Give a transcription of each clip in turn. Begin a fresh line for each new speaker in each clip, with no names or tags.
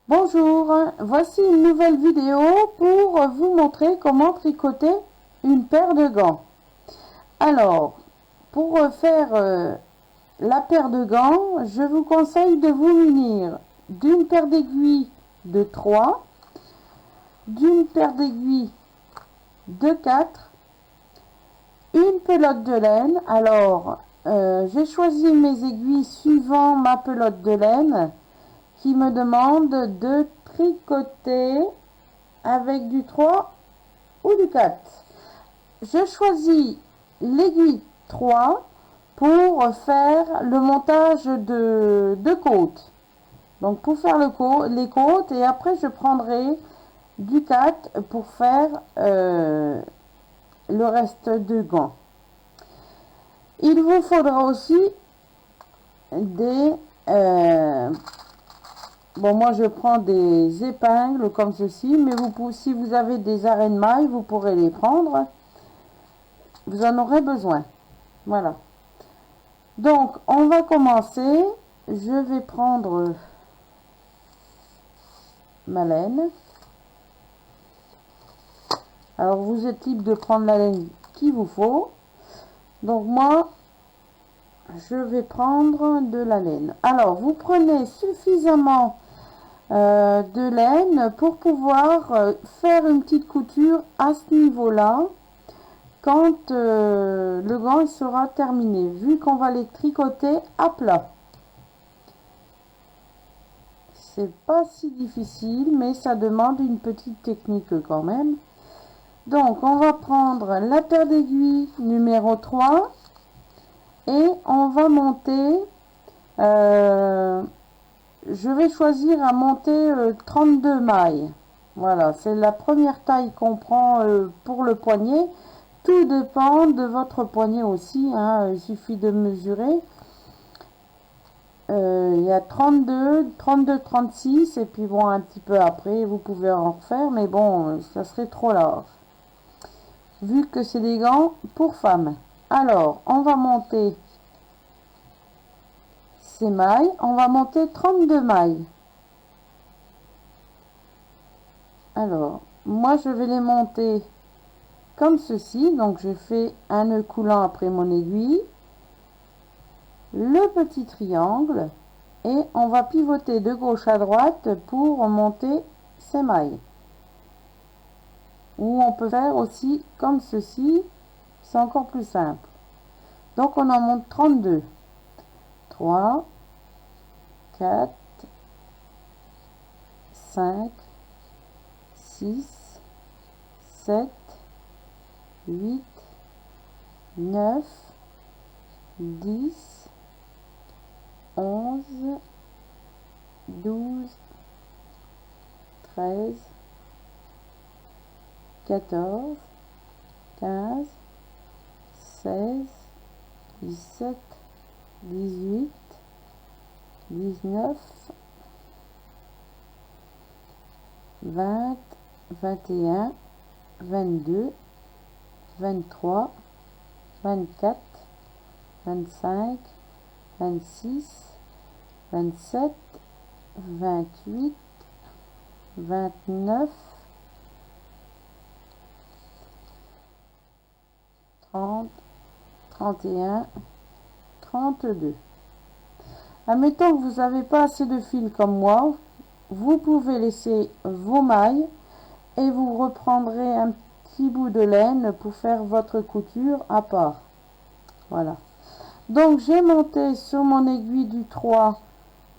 Bonjour, voici une nouvelle vidéo pour vous montrer comment tricoter une paire de gants. Alors, pour faire la paire de gants, je vous conseille de vous munir d'une paire d'aiguilles de 3, d'une paire d'aiguilles de 4, une pelote de laine. Alors, j'ai choisi mes aiguilles suivant ma pelote de laine qui me demande de tricoter avec du 3 ou du 4. Je choisis l'aiguille 3 pour faire le montage de côtes. Donc pour faire les côtes, et après je prendrai du 4 pour faire le reste de gants. Il vous faudra aussi des bon, moi je prends des épingles comme ceci, mais si vous avez des arrêts de mailles, vous pourrez les prendre. Vous en aurez besoin. Voilà. Donc, on va commencer. Je vais prendre ma laine. Alors, vous êtes libre de prendre la laine qu'il vous faut. Donc, moi, je vais prendre de la laine. Alors, vous prenez suffisamment de laine pour pouvoir faire une petite couture à ce niveau-là quand le gant il sera terminé, vu qu'on va les tricoter à plat. C'est pas si difficile, mais ça demande une petite technique quand même. Donc, on va prendre la paire d'aiguilles numéro 3 et on va monter. Je vais choisir à monter 32 mailles. Voilà, c'est la première taille qu'on prend pour le poignet. Tout dépend de votre poignet aussi, hein. Il suffit de mesurer. Il y a 32, 36 et puis bon, un petit peu après, vous pouvez en refaire, mais bon, ça serait trop large. Vu que c'est des gants pour femmes. Alors, on va monter ces mailles. On va monter 32 mailles. Alors, moi, je vais les monter comme ceci. Donc, je fais un nœud coulant après mon aiguille. Le petit triangle. Et on va pivoter de gauche à droite pour monter ces mailles. Ou on peut faire aussi comme ceci. C'est encore plus simple. Donc, on en monte 32. 3, 4, 5, 6, 7, 8, 9, 10, 11, 12, 13, 14, 15, 16, 17, 18, 19, 20, 21, 22, 23, 24, 25, 26, 27, 28, 29, 30, 31, 32. Admettons que vous n'avez pas assez de fil comme moi, vous pouvez laisser vos mailles et vous reprendrez un petit bout de laine pour faire votre couture à part. Voilà. Donc j'ai monté sur mon aiguille du 3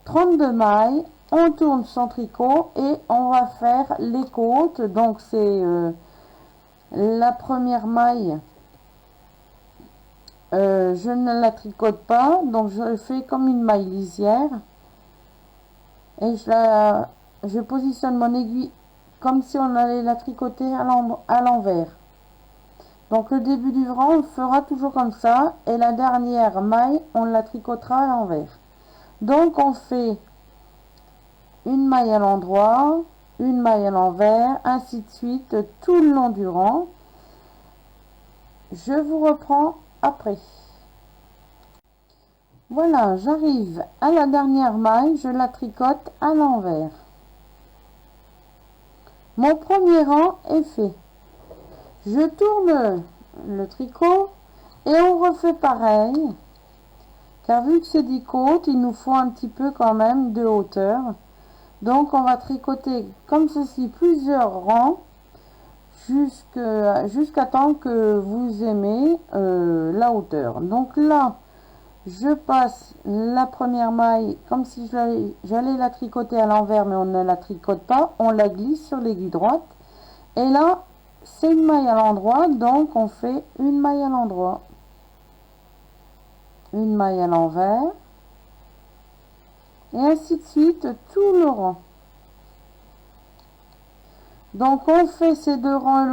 32 mailles, on tourne son tricot et on va faire les côtes. Donc c'est la première maille, je ne la tricote pas, donc je fais comme une maille lisière et je positionne mon aiguille comme si on allait la tricoter à l'envers. Donc le début du rang on le fera toujours comme ça et la dernière maille on la tricotera à l'envers. Donc on fait une maille à l'endroit, une maille à l'envers, ainsi de suite tout le long du rang. Je vous reprends après. Voilà, j'arrive à la dernière maille, je la tricote à l'envers. Mon premier rang est fait. Je tourne le tricot et on refait pareil. Car vu que c'est 10 côtes, il nous faut un petit peu quand même de hauteur. Donc on va tricoter comme ceci plusieurs rangs jusqu'à temps que vous aimez la hauteur. Donc là, je passe la première maille comme si j'allais la tricoter à l'envers, mais on ne la tricote pas, on la glisse sur l'aiguille droite. Et là, c'est une maille à l'endroit, donc on fait une maille à l'endroit, une maille à l'envers, et ainsi de suite tout le rang. Donc on fait ces deux rangs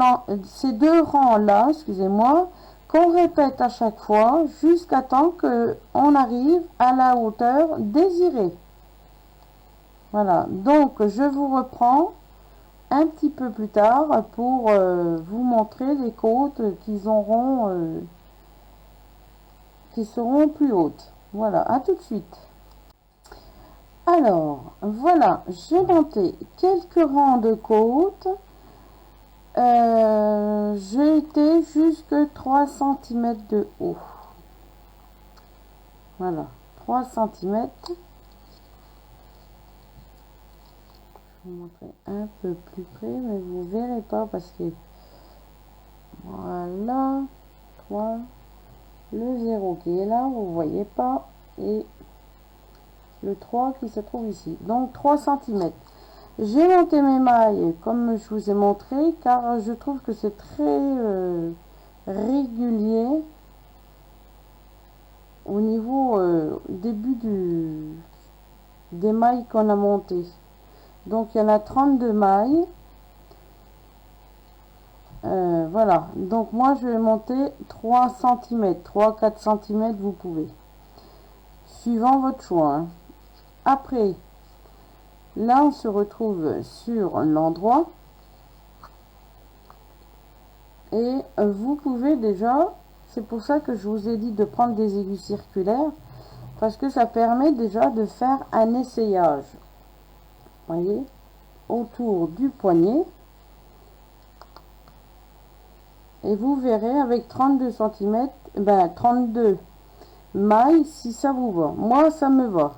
là, excusez-moi, qu'on répète à chaque fois jusqu'à temps que on arrive à la hauteur désirée. Voilà, donc je vous reprends un petit peu plus tard pour vous montrer les côtes qui seront plus hautes. Voilà, à tout de suite. Alors, voilà, j'ai monté quelques rangs de côtes. J'ai été jusque 3 cm de haut. Voilà, 3 cm. Je vais vous montrer un peu plus près, mais vous verrez pas parce que voilà, 3, le 0 qui est là, vous voyez pas, et le 3 qui se trouve ici. Donc 3 cm. J'ai monté mes mailles comme je vous ai montré, car je trouve que c'est très régulier au niveau début des mailles qu'on a montées. Donc il y en a 32 mailles. Voilà, donc moi je vais monter 3 cm, 3-4 cm, vous pouvez, suivant votre choix, hein. Après, là on se retrouve sur l'endroit et vous pouvez déjà, c'est pour ça que je vous ai dit de prendre des aiguilles circulaires, parce que ça permet déjà de faire un essayage, voyez, autour du poignet. Et vous verrez avec 32 cm, ben 32 mailles, si ça vous va. Moi, ça me va.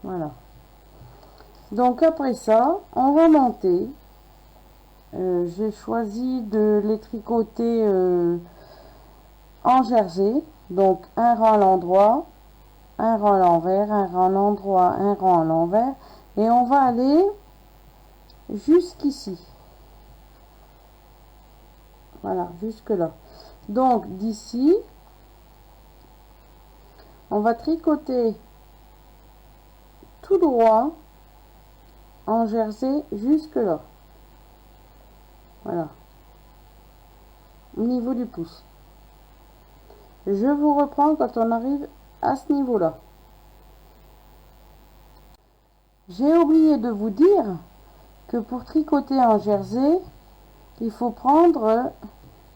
Voilà. Donc après ça, on va monter. J'ai choisi de les tricoter en jersey. Donc un rang à l'endroit, un rang à l'envers, un rang à l'endroit, un rang à l'envers. Et on va aller jusqu'ici. Voilà, jusque là. Donc d'ici, on va tricoter tout droit en jersey jusque là. Voilà, au niveau du pouce. Je vous reprends quand on arrive à ce niveau là. J'ai oublié de vous dire que pour tricoter en jersey, il faut prendre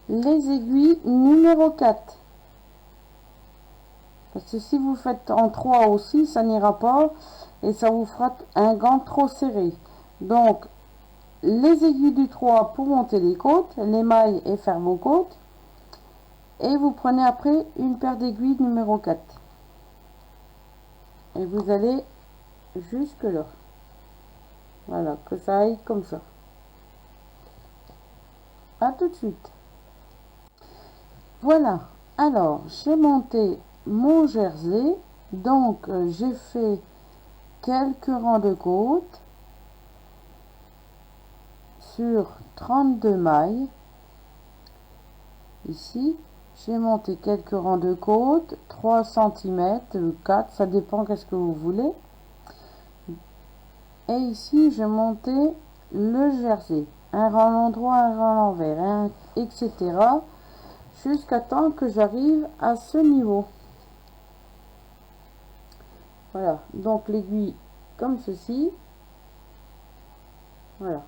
les aiguilles numéro 4. Parce que si vous faites en 3 aussi, ça n'ira pas et ça vous fera un gant trop serré. Donc, les aiguilles du 3 pour monter les côtes, les mailles et faire vos côtes. Et vous prenez après une paire d'aiguilles numéro 4. Et vous allez jusque là. Voilà, que ça aille comme ça. À tout de suite. Voilà, alors j'ai monté mon jersey. Donc j'ai fait quelques rangs de côtes sur 32 mailles. Ici, j'ai monté quelques rangs de côtes, 3 cm, 4, ça dépend qu'est-ce que vous voulez. Et ici, j'ai monté le jersey, un rang à l'endroit, un rang à l'envers, etc. Jusqu'à temps que j'arrive à ce niveau. Voilà, donc l'aiguille comme ceci. Voilà.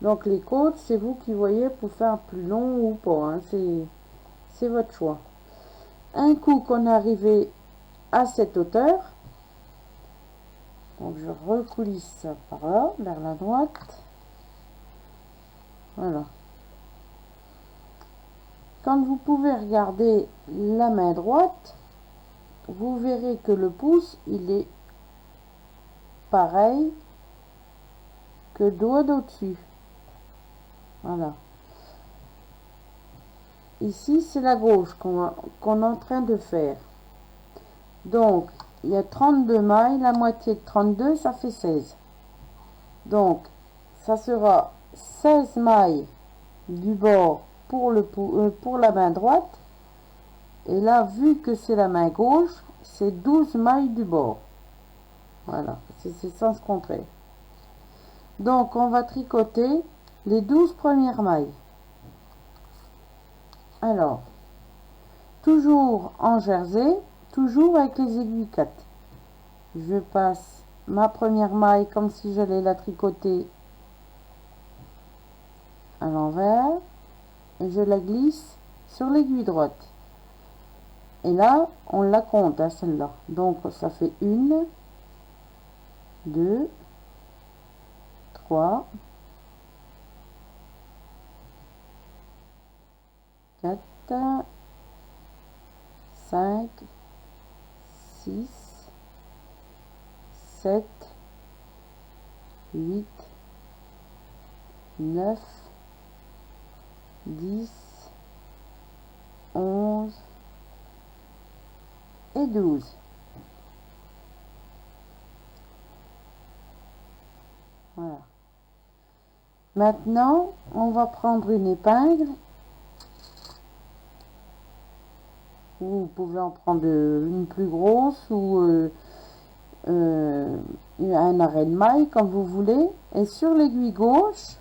Donc les côtes, c'est vous qui voyez pour faire plus long ou pas, hein, c'est votre choix. Un coup qu'on est arrivé à cette hauteur, Donc je recoulisse ça par là, vers la droite. Voilà. Quand vous pouvez regarder la main droite, vous verrez que le pouce, il est pareil que le doigt d'au-dessus. Voilà. Ici, c'est la gauche qu'on est en train de faire. Donc, il y a 32 mailles, la moitié de 32, ça fait 16. Donc, ça sera 16 mailles du bord pour la main droite. Et là, vu que c'est la main gauche, c'est 12 mailles du bord. Voilà, c'est sens contraire. Donc, on va tricoter les 12 premières mailles. Alors, toujours en jersey, toujours avec les aiguilles 4. Je passe ma première maille comme si j'allais la tricoter à l'envers et je la glisse sur l'aiguille droite. Et là, on la compte à celle-là. Donc, ça fait 1, 2, 3, 4, 5, 6, 7, 8, 9, 10, 11 et 12. Voilà. Maintenant, on va prendre une épingle. Vous pouvez en prendre une plus grosse ou un arrêt de maille comme vous voulez. Et sur l'aiguille gauche,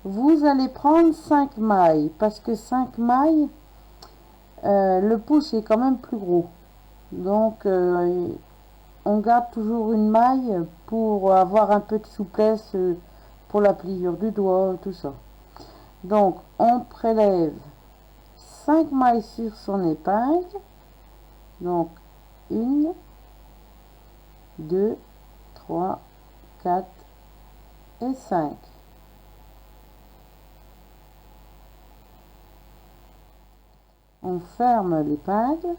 vous allez prendre 5 mailles. Parce que 5 mailles, le pouce est quand même plus gros. Donc, on garde toujours une maille pour avoir un peu de souplesse pour la pliure du doigt, tout ça. Donc, on prélève 5 mailles sur son épingle. Donc, 1, 2, 3, 4 et 5. On ferme l'épingle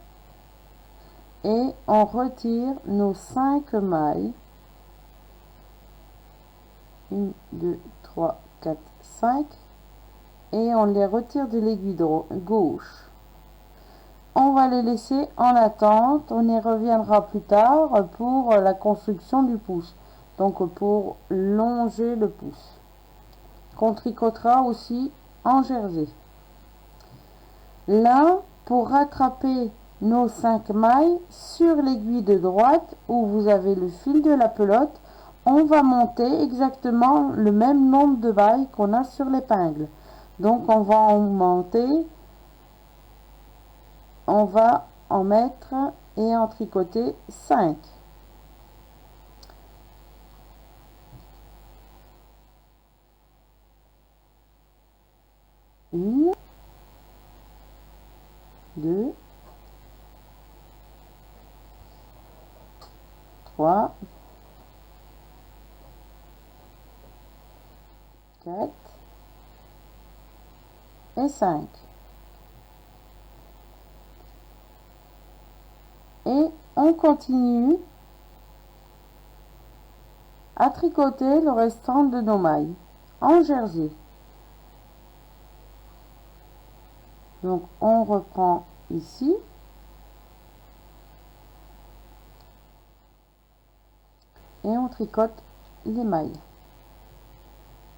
et on retire nos 5 mailles. 1, 2, 3, 4, 5. Et on les retire de l'aiguille gauche. On va les laisser en attente. On y reviendra plus tard pour la construction du pouce. Donc pour longer le pouce. Qu'on tricotera aussi en jersey. Là, pour rattraper nos 5 mailles sur l'aiguille de droite où vous avez le fil de la pelote, on va monter exactement le même nombre de mailles qu'on a sur l'épingle. Donc on va en monter, on va en mettre et en tricoter 5. Une, 2, 3, 4 et 5. Et on continue à tricoter le restant de nos mailles en jersey. Donc on reprend ici et on tricote les mailles.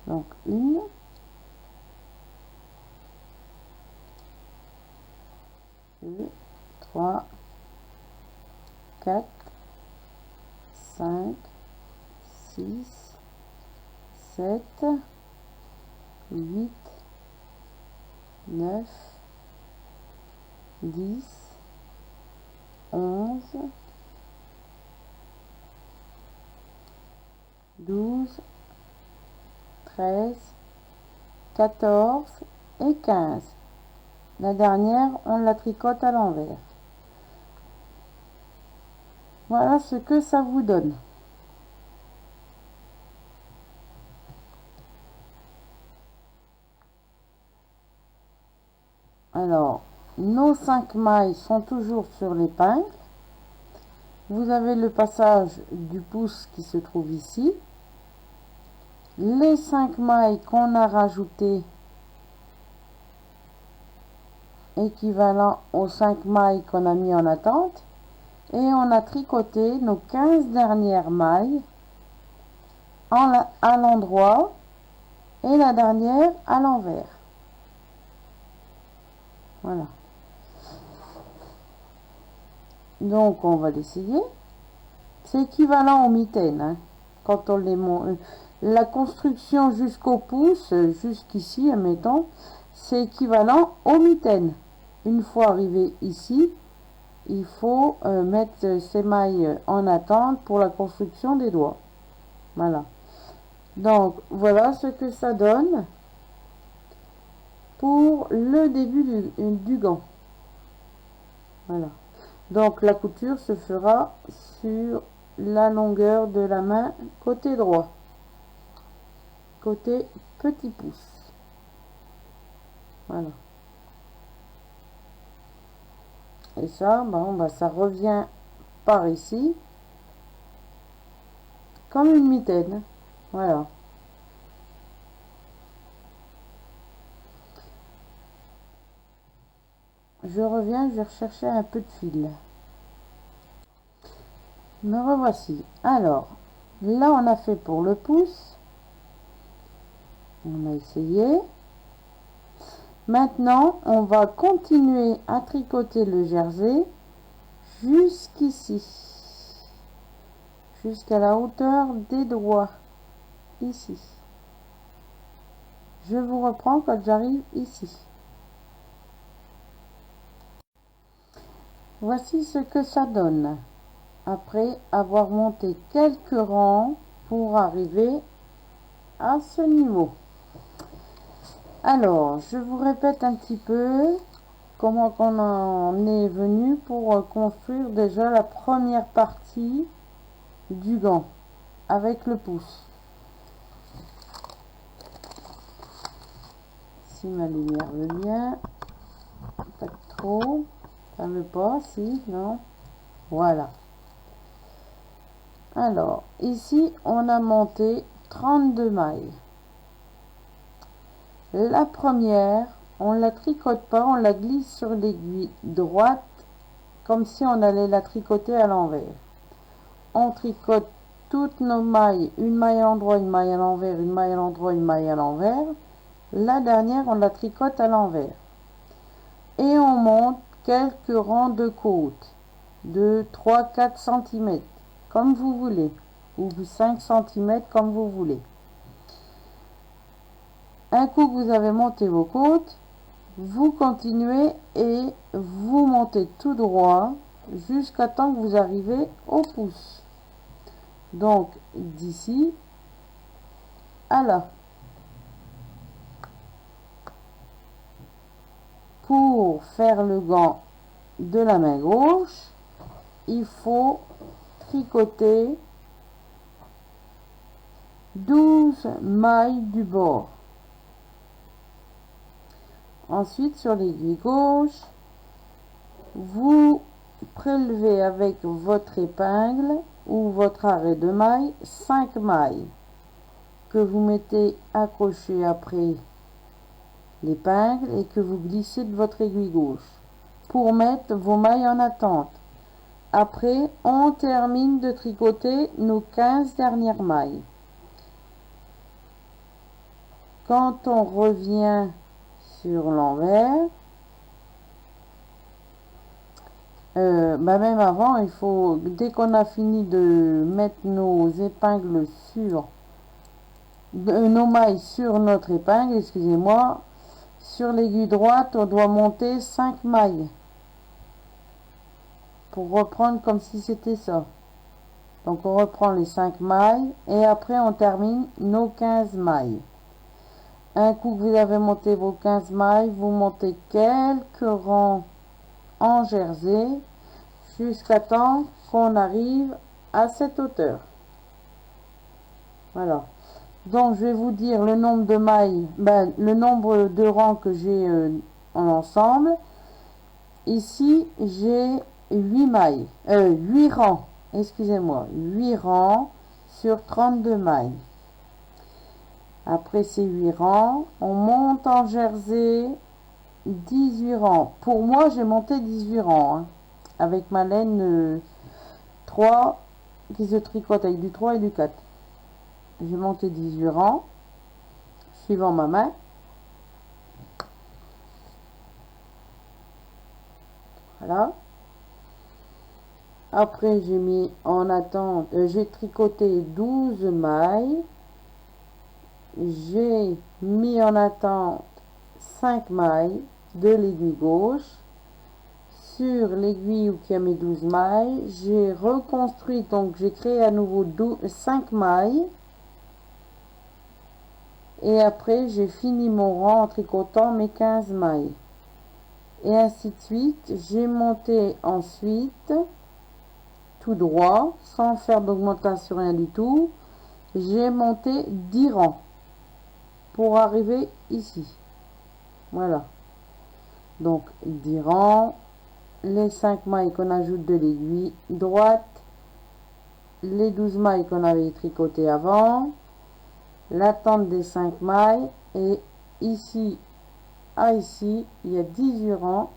Donc 1, 2, 3, 4, 5, 6, 7, 8, 9, 10, 11, 12, 13, 14 et 15. La dernière, on la tricote à l'envers. Voilà ce que ça vous donne. Alors, nos 5 mailles sont toujours sur l'épingle. Vous avez le passage du pouce qui se trouve ici. Les 5 mailles qu'on a rajoutées, équivalent aux 5 mailles qu'on a mis en attente. Et on a tricoté nos 15 dernières mailles à l'endroit et la dernière à l'envers. Voilà. Donc on va l'essayer. C'est équivalent aux mitaines, hein, quand on les monte. La construction jusqu'au pouce, jusqu'ici, admettons, c'est équivalent aux mitaines. Une fois arrivé ici, il faut mettre ces mailles en attente pour la construction des doigts. Voilà. Donc voilà ce que ça donne pour le début du gant. Voilà. Donc la couture se fera sur la longueur de la main côté droit, côté petit pouce. Voilà. Et ça, bon, bah, ça revient par ici comme une mitaine. Voilà. Je reviens, je vais rechercher un peu de fil. Me revoici. Alors, là on a fait pour le pouce. On a essayé. Maintenant, on va continuer à tricoter le jersey jusqu'ici. Jusqu'à la hauteur des doigts. Ici. Je vous reprends quand j'arrive ici. Voici ce que ça donne après avoir monté quelques rangs pour arriver à ce niveau. Alors, je vous répète un petit peu comment on en est venu pour construire déjà la première partie du gant avec le pouce. Si ma lumière veut bien, pas trop, ça veut pas, si, non, voilà. Alors, ici, on a monté 32 mailles. La première, on la tricote pas, on la glisse sur l'aiguille droite, comme si on allait la tricoter à l'envers. On tricote toutes nos mailles, une maille à l'endroit, une maille à l'envers, une maille à l'endroit, une maille à l'envers. La dernière, on la tricote à l'envers. Et on monte quelques rangs de côte de 3-4 cm, comme vous voulez, ou 5 cm comme vous voulez. Un coup que vous avez monté vos côtes, vous continuez et vous montez tout droit jusqu'à temps que vous arrivez au pouce. Donc d'ici à là. Pour faire le gant de la main gauche, il faut tricoter 12 mailles du bord. Ensuite, sur l'aiguille gauche, vous prélevez avec votre épingle ou votre arrêt de maille 5 mailles que vous mettez accrochées après l'épingle et que vous glissez de votre aiguille gauche pour mettre vos mailles en attente. Après, on termine de tricoter nos 15 dernières mailles. Quand on revient sur l'envers, même avant, il faut, dès qu'on a fini de mettre nos épingles sur nos mailles sur notre épingle, excusez-moi, sur l'aiguille droite, on doit monter 5 mailles pour reprendre comme si c'était ça. Donc on reprend les 5 mailles et après on termine nos 15 mailles. Un coup que vous avez monté vos 15 mailles, vous montez quelques rangs en jersey jusqu'à temps qu'on arrive à cette hauteur. Voilà. Donc je vais vous dire le nombre de mailles, le nombre de rangs que j'ai en ensemble. Ici, j'ai 8 mailles, 8 rangs, excusez-moi, 8 rangs sur 32 mailles. Après ces 8 rangs, on monte en jersey 18 rangs. Pour moi, j'ai monté 18 rangs, hein, avec ma laine 3 qui se tricote avec du 3 et du 4. J'ai monté 18 rangs, suivant ma main. Voilà. Après, j'ai mis en attente, j'ai tricoté 12 mailles. J'ai mis en attente 5 mailles de l'aiguille gauche. Sur l'aiguille qui a mes 12 mailles, j'ai reconstruit, donc j'ai créé à nouveau 5 mailles. Et après, j'ai fini mon rang en tricotant mes 15 mailles. Et ainsi de suite, j'ai monté ensuite tout droit, sans faire d'augmentation, rien du tout. J'ai monté 10 rangs pour arriver ici. Voilà. Donc, 10 rangs, les 5 mailles qu'on ajoute de l'aiguille droite, les 12 mailles qu'on avait tricotées avant, l'attente des 5 mailles, et ici à ici, il y a 18 rangs,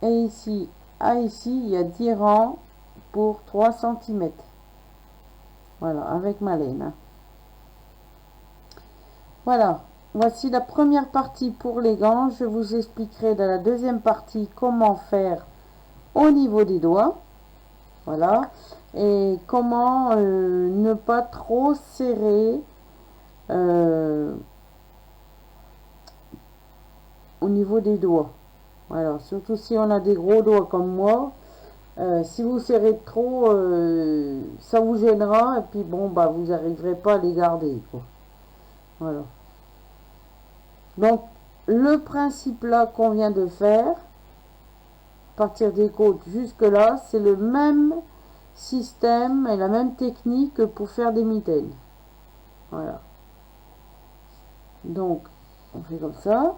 et ici à ici, il y a 10 rangs pour 3 cm. Voilà, avec ma laine. Voilà, voici la première partie pour les gants. Je vous expliquerai dans la deuxième partie comment faire au niveau des doigts. Voilà, et comment ne pas trop serrer au niveau des doigts. Voilà, surtout si on a des gros doigts comme moi. Si vous serrez trop, ça vous gênera et puis bon, bah vous n'arriverez pas à les garder, quoi. Voilà. Donc, le principe là qu'on vient de faire, partir des côtes jusque là, c'est le même système et la même technique que pour faire des mitaines. Voilà. Donc, on fait comme ça.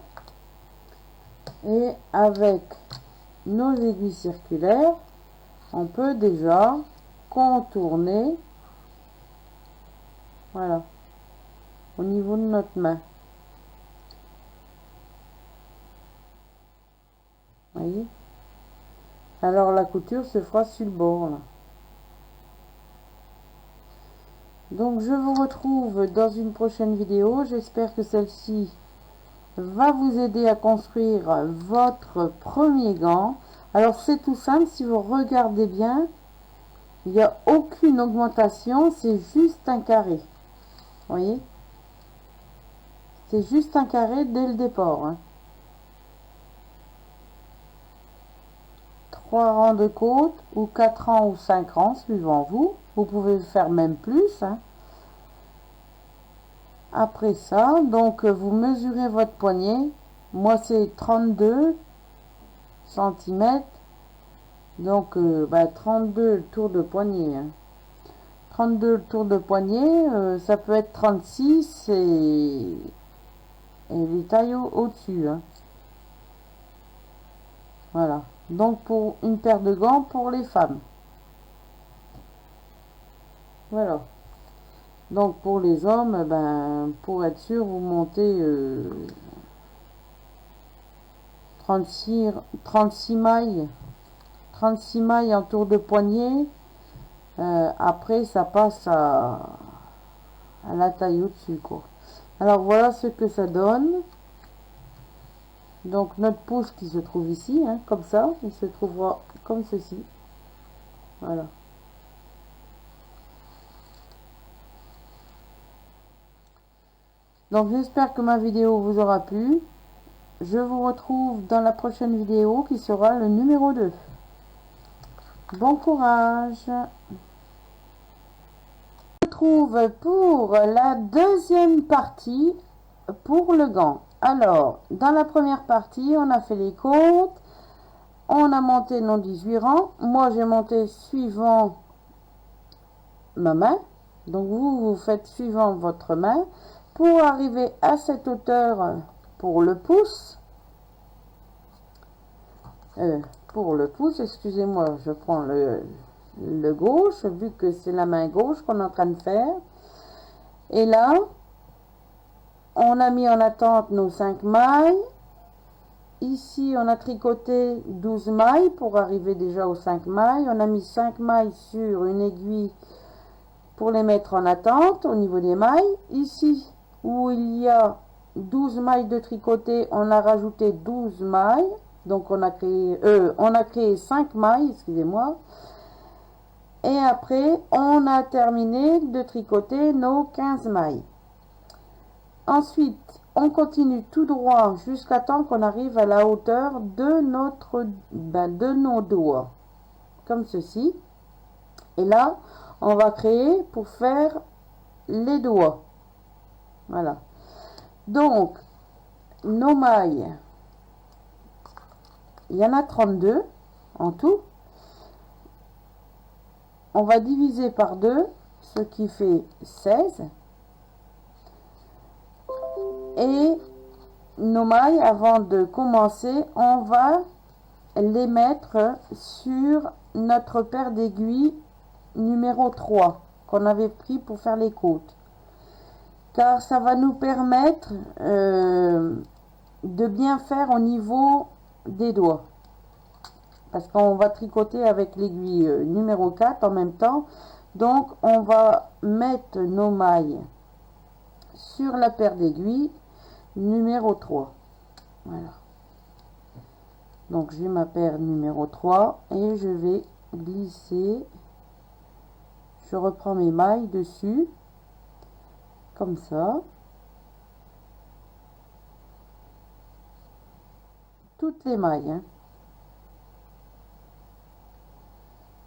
Et avec nos aiguilles circulaires, on peut déjà contourner, voilà, au niveau de notre main. Voyez? Alors la couture se fera sur le bord là. Donc je vous retrouve dans une prochaine vidéo. J'espère que celle-ci va vous aider à construire votre premier gant. Alors c'est tout simple, si vous regardez bien, il n'y a aucune augmentation, c'est juste un carré. Voyez? C'est juste un carré dès le départ, hein. 3 rangs de côte ou 4 rangs ou 5 rangs suivant vous. Vous pouvez faire même plus, hein. Après ça, donc vous mesurez votre poignet. Moi c'est 32 cm. Donc 32 tours de poignet, hein. 32 tours de poignet, ça peut être 36 et les tailles au-dessus, hein. Voilà. Donc pour une paire de gants pour les femmes. Voilà. Donc pour les hommes, ben, pour être sûr, vous montez 36 mailles. 36 mailles en tour de poignet. Après, ça passe à la taille au-dessus, quoi. Alors voilà ce que ça donne. Donc notre pouce qui se trouve ici, hein, comme ça, il se trouvera comme ceci. Voilà. Donc j'espère que ma vidéo vous aura plu. Je vous retrouve dans la prochaine vidéo qui sera le numéro 2. Bon courage. Je vous retrouve pour la deuxième partie pour le gant. Alors, dans la première partie, on a fait les côtes. On a monté nos 18 rangs. Moi, j'ai monté suivant ma main. Donc, vous faites suivant votre main pour arriver à cette hauteur pour le pouce. pour le pouce, excusez-moi, je prends le gauche, vu que c'est la main gauche qu'on est en train de faire. Et là, on a mis en attente nos 5 mailles. Ici, on a tricoté 12 mailles pour arriver déjà aux 5 mailles. On a mis 5 mailles sur une aiguille pour les mettre en attente au niveau des mailles. Ici, où il y a 12 mailles de tricoté, on a rajouté 12 mailles. Donc, on a créé 5 mailles, excusez-moi. Et après, on a terminé de tricoter nos 15 mailles. Ensuite, on continue tout droit jusqu'à temps qu'on arrive à la hauteur de de nos doigts, comme ceci. Et là, on va créer pour faire les doigts. Voilà. Donc, nos mailles, il y en a 32 en tout. On va diviser par 2, ce qui fait 16. Et nos mailles, avant de commencer, on va les mettre sur notre paire d'aiguilles numéro 3 qu'on avait pris pour faire les côtes, car ça va nous permettre de bien faire au niveau des doigts, parce qu'on va tricoter avec l'aiguille numéro 4 en même temps. Donc on va mettre nos mailles sur la paire d'aiguilles numéro 3. Voilà. Donc j'ai ma paire numéro 3 et je vais glisser. Je reprends mes mailles dessus, comme ça. Toutes les mailles. Hein.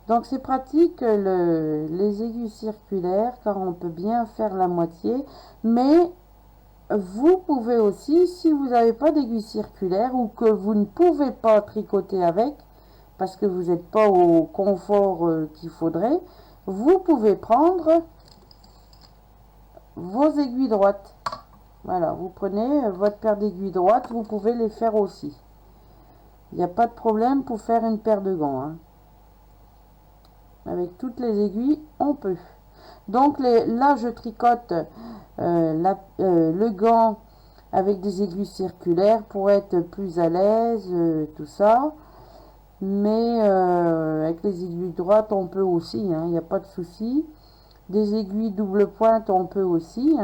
Donc c'est pratique les aiguilles circulaires, car on peut bien faire la moitié. Mais vous pouvez aussi, si vous n'avez pas d'aiguille circulaire ou que vous ne pouvez pas tricoter avec, parce que vous n'êtes pas au confort qu'il faudrait, vous pouvez prendre vos aiguilles droites. Voilà, vous prenez votre paire d'aiguilles droites, vous pouvez les faire aussi. Il n'y a pas de problème pour faire une paire de gants. Hein. Avec toutes les aiguilles, on peut. Donc là, je tricote le gant avec des aiguilles circulaires pour être plus à l'aise, tout ça. Mais avec les aiguilles droites, on peut aussi, il n'y a pas de souci. Des aiguilles double pointe, on peut aussi.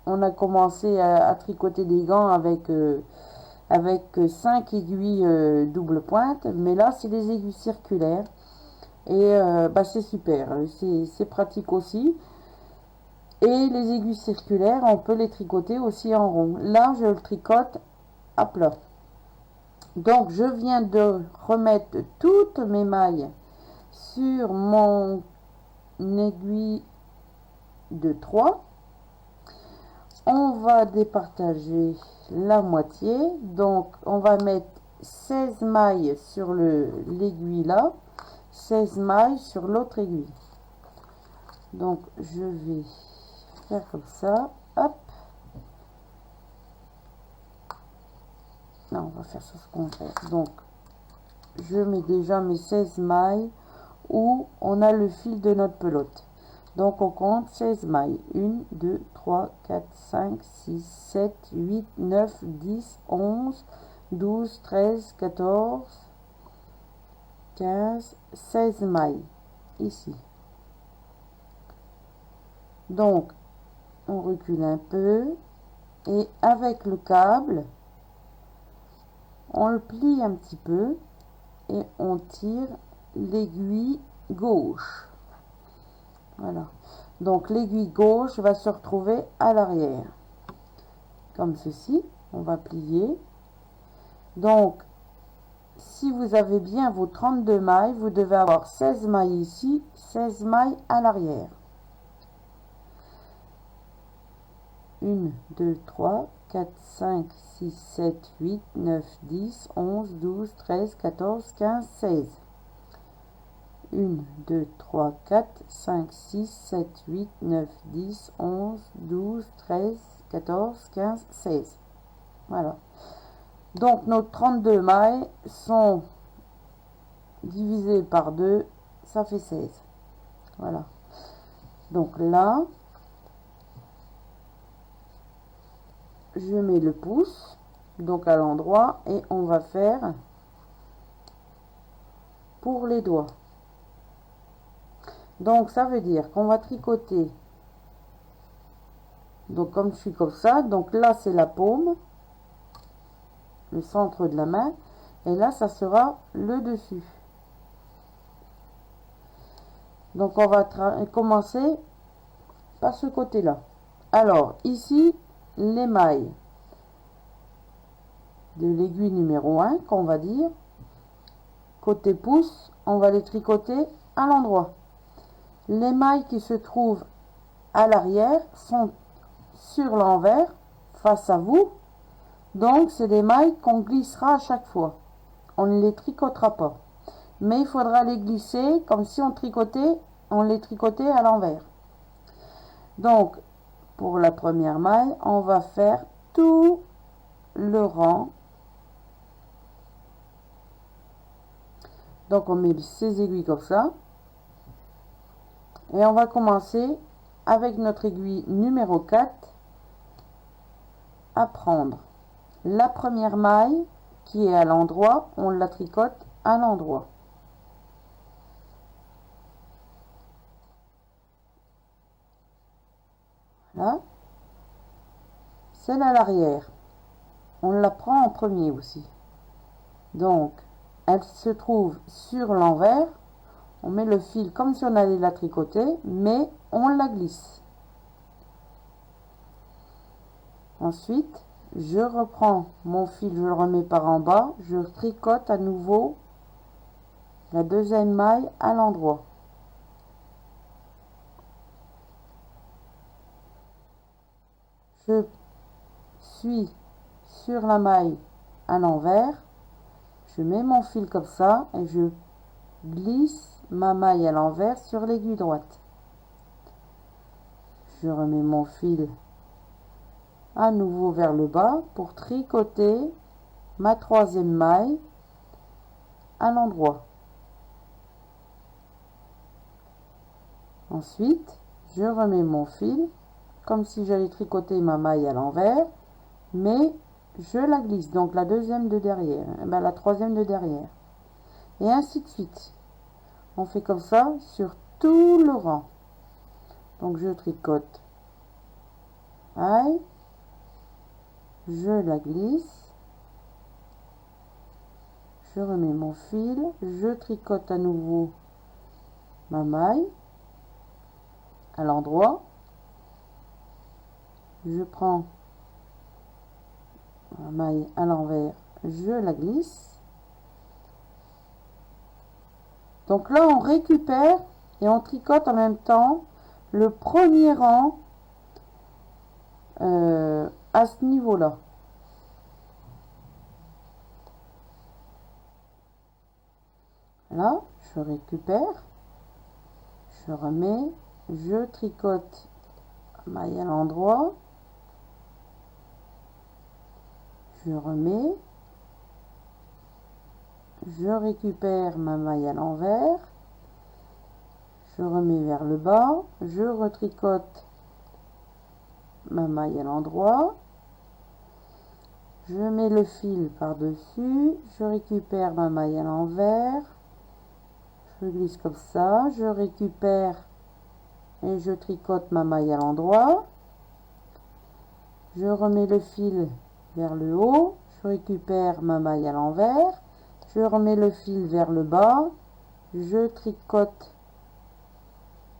On a commencé à tricoter des gants avec 5 aiguilles double pointe, mais là, c'est des aiguilles circulaires. Et c'est super, c'est pratique aussi. Et les aiguilles circulaires, on peut les tricoter aussi en rond. Là, je le tricote à plat. Donc, je viens de remettre toutes mes mailles sur mon aiguille de 3. On va départager la moitié. Donc, on va mettre 16 mailles sur l'aiguille là. 16 mailles sur l'autre aiguille. Donc je vais faire comme ça, hop. Non, on va faire ça ce contraire. Donc je mets déjà mes 16 mailles où on a le fil de notre pelote. Donc on compte 16 mailles. 1, 2, 3, 4, 5, 6, 7, 8, 9, 10, 11, 12, 13, 14, 15, 16 mailles ici. Donc on recule un peu et avec le câble on le plie un petit peu et on tire l'aiguille gauche. Voilà, donc l'aiguille gauche va se retrouver à l'arrière comme ceci. On va plier. Donc si vous avez bien vos 32 mailles, vous devez avoir 16 mailles ici, 16 mailles à l'arrière. 1, 2, 3, 4, 5, 6, 7, 8, 9, 10, 11, 12, 13, 14, 15, 16. 1, 2, 3, 4, 5, 6, 7, 8, 9, 10, 11, 12, 13, 14, 15, 16. Voilà. Donc nos 32 mailles sont divisées par 2, ça fait 16. Voilà. Donc là, je mets le pouce, donc à l'endroit, et on va faire pour les doigts. Donc ça veut dire qu'on va tricoter. Donc comme je suis comme ça, donc là c'est la paume, le centre de la main, et là ça sera le dessus. Donc on va commencer par ce côté là. Alors ici les mailles de l'aiguille numéro 1 qu'on va dire, côté pouce, on va les tricoter à l'endroit. Les mailles qui se trouvent à l'arrière sont sur l'envers face à vous, donc c'est des mailles qu'on glissera à chaque fois. On ne les tricotera pas, mais il faudra les glisser comme si on les tricotait à l'envers. Donc pour la première maille, on va faire tout le rang. Donc on met ces aiguilles comme ça, et on va commencer avec notre aiguille numéro 4 à prendre la première maille qui est à l'endroit, on la tricote à l'endroit. Là, celle à l'arrière, on la prend en premier aussi. Donc, elle se trouve sur l'envers. On met le fil comme si on allait la tricoter, mais on la glisse. Ensuite, je reprends mon fil, je le remets par en bas, je tricote à nouveau la deuxième maille à l'endroit. Je suis sur la maille à l'envers, je mets mon fil comme ça et je glisse ma maille à l'envers sur l'aiguille droite. Je remets mon fil à nouveau vers le bas pour tricoter ma troisième maille à l'endroit. Ensuite, je remets mon fil comme si j'allais tricoter ma maille à l'envers, mais je la glisse, donc la deuxième de derrière, la troisième de derrière, et ainsi de suite. On fait comme ça sur tout le rang. Donc je tricote maille, je la glisse, je remets mon fil, je tricote à nouveau ma maille à l'endroit, je prends ma maille à l'envers, je la glisse. Donc là on récupère et on tricote en même temps le premier rang à ce niveau là. Là je récupère, je remets, je tricote maille à l'endroit, je remets, je récupère ma maille à l'envers, je remets vers le bas, je retricote ma maille à l'endroit, je mets le fil par dessus, je récupère ma maille à l'envers, je glisse comme ça, je récupère et je tricote ma maille à l'endroit, je remets le fil vers le haut, je récupère ma maille à l'envers, je remets le fil vers le bas, je tricote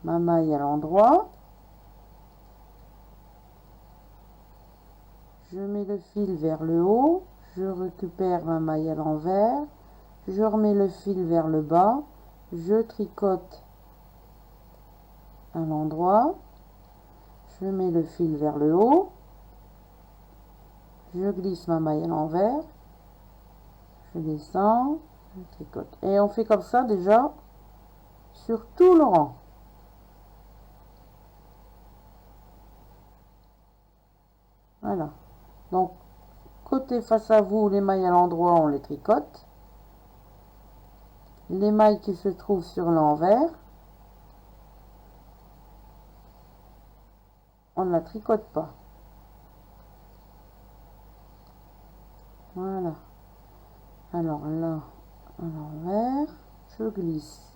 ma maille à l'endroit, je mets le fil vers le haut, je récupère ma maille à l'envers, je remets le fil vers le bas, je tricote à l'endroit, je mets le fil vers le haut, je glisse ma maille à l'envers, je descends, je tricote. Et on fait comme ça déjà sur tout le rang. Voilà. Donc, côté face à vous, les mailles à l'endroit, on les tricote. Les mailles qui se trouvent sur l'envers, on ne la tricote pas. Voilà. Alors là, à l'envers, je glisse.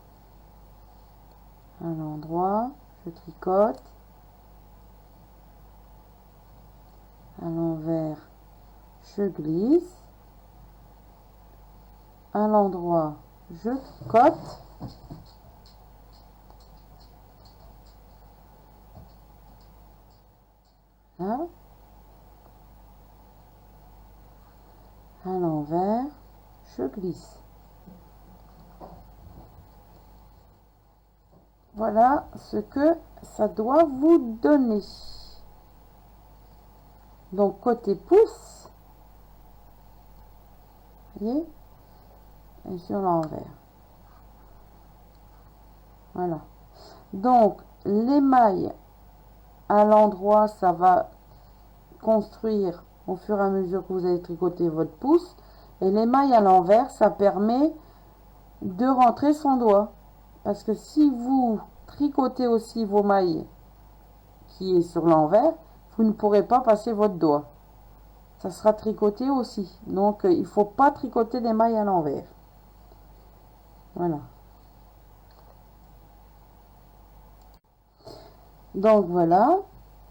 À l'endroit, je tricote. À l'envers, je glisse. À l'endroit, je tricote. Là. À l'envers, je glisse. Voilà ce que ça doit vous donner. Donc côté pouce, voyez, et sur l'envers. Voilà. Donc les mailles à l'endroit, ça va construire au fur et à mesure que vous allez tricoter votre pouce. Et les mailles à l'envers, ça permet de rentrer son doigt. Parce que si vous tricotez aussi vos mailles qui est sur l'envers, vous ne pourrez pas passer votre doigt. Ça sera tricoté aussi. Donc il ne faut pas tricoter des mailles à l'envers. Voilà. Donc voilà.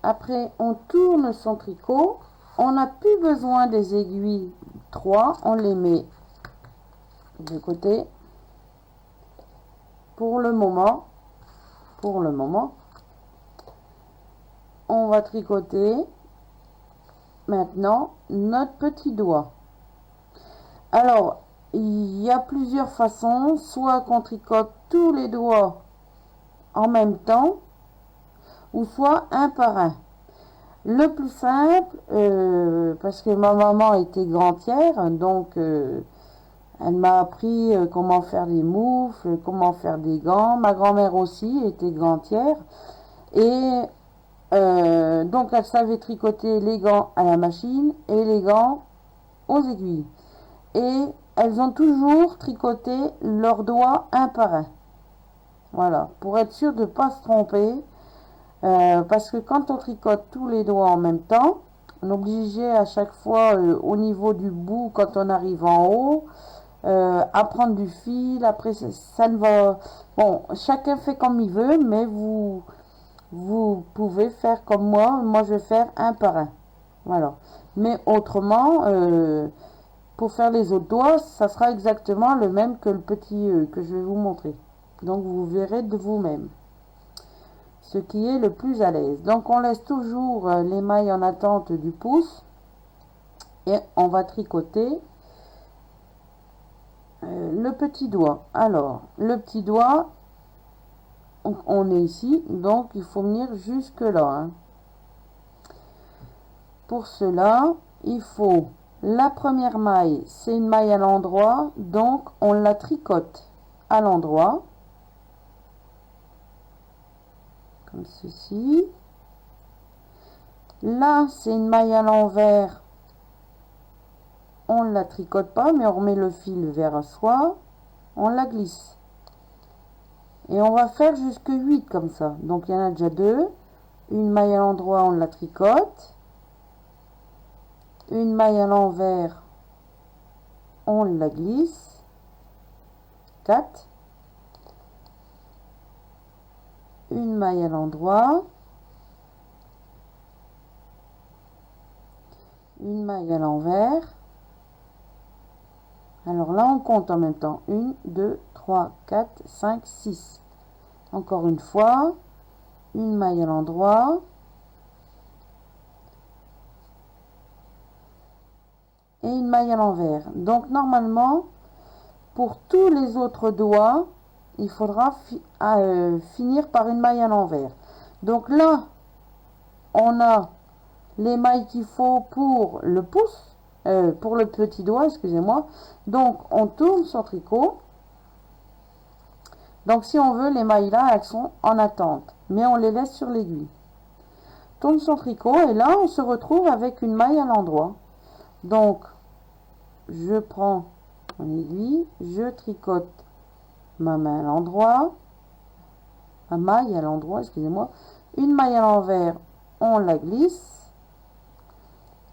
Après on tourne son tricot. On n'a plus besoin des aiguilles 3. On les met de côté. Pour le moment, on va tricoter maintenant notre petit doigt. Alors, il y a plusieurs façons, soit qu'on tricote tous les doigts en même temps, ou soit un par un. Le plus simple, parce que ma maman était gantière, donc elle m'a appris comment faire des moufles, comment faire des gants. Ma grand-mère aussi était gantière. Et donc elle savait tricoter les gants à la machine et les gants aux aiguilles. Et elles ont toujours tricoté leurs doigts un par un. Voilà, pour être sûr de ne pas se tromper. Parce que quand on tricote tous les doigts en même temps, on est obligé à chaque fois au niveau du bout, quand on arrive en haut, à prendre du fil. Après, ça ne va... Bon, chacun fait comme il veut, mais vous pouvez faire comme moi. Moi, je vais faire un par un. Voilà. Mais autrement, pour faire les autres doigts, ça sera exactement le même que le petit que je vais vous montrer. Donc, vous verrez de vous-même ce qui est le plus à l'aise. Donc, on laisse toujours les mailles en attente du pouce et on va tricoter le petit doigt. Alors, le petit doigt, on est ici, donc il faut venir jusque là. Hein. Pour cela, il faut la première maille, c'est une maille à l'endroit, donc on la tricote à l'endroit, comme ceci. Là, c'est une maille à l'envers, on ne la tricote pas, mais on remet le fil vers soi, on la glisse. Et on va faire jusque 8 comme ça. Donc il y en a déjà 2. Une maille à l'endroit, on la tricote. Une maille à l'envers, on la glisse. 4. Une maille à l'endroit. Une maille à l'envers. Alors là, on compte en même temps. 1, 2, 3, 4, 5, 6. Encore une fois. Une maille à l'endroit. Et une maille à l'envers. Donc normalement, pour tous les autres doigts, il faudra finir par une maille à l'envers. Donc là, on a les mailles qu'il faut pour le pouce, pour le petit doigt, excusez-moi. Donc on tourne son tricot. Donc si on veut, les mailles là, elles sont en attente, mais on les laisse sur l'aiguille. Tourne son tricot et là, on se retrouve avec une maille à l'endroit. Donc, je prends mon aiguille, je tricote ma main à l'endroit, ma maille à l'endroit, excusez-moi, une maille à l'envers, on la glisse,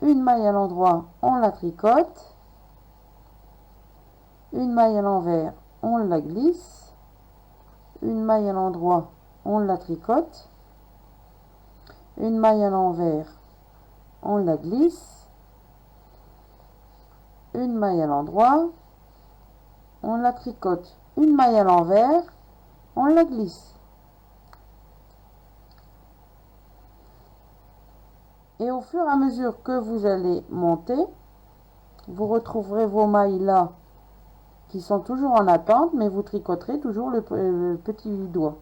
une maille à l'endroit, on la tricote, une maille à l'envers, on la glisse, une maille à l'endroit, on la tricote, une maille à l'envers, on la glisse, une maille à l'endroit, on la tricote, une maille à l'envers, on la glisse. Et au fur et à mesure que vous allez monter, vous retrouverez vos mailles là qui sont toujours en attente, mais vous tricoterez toujours le petit doigt.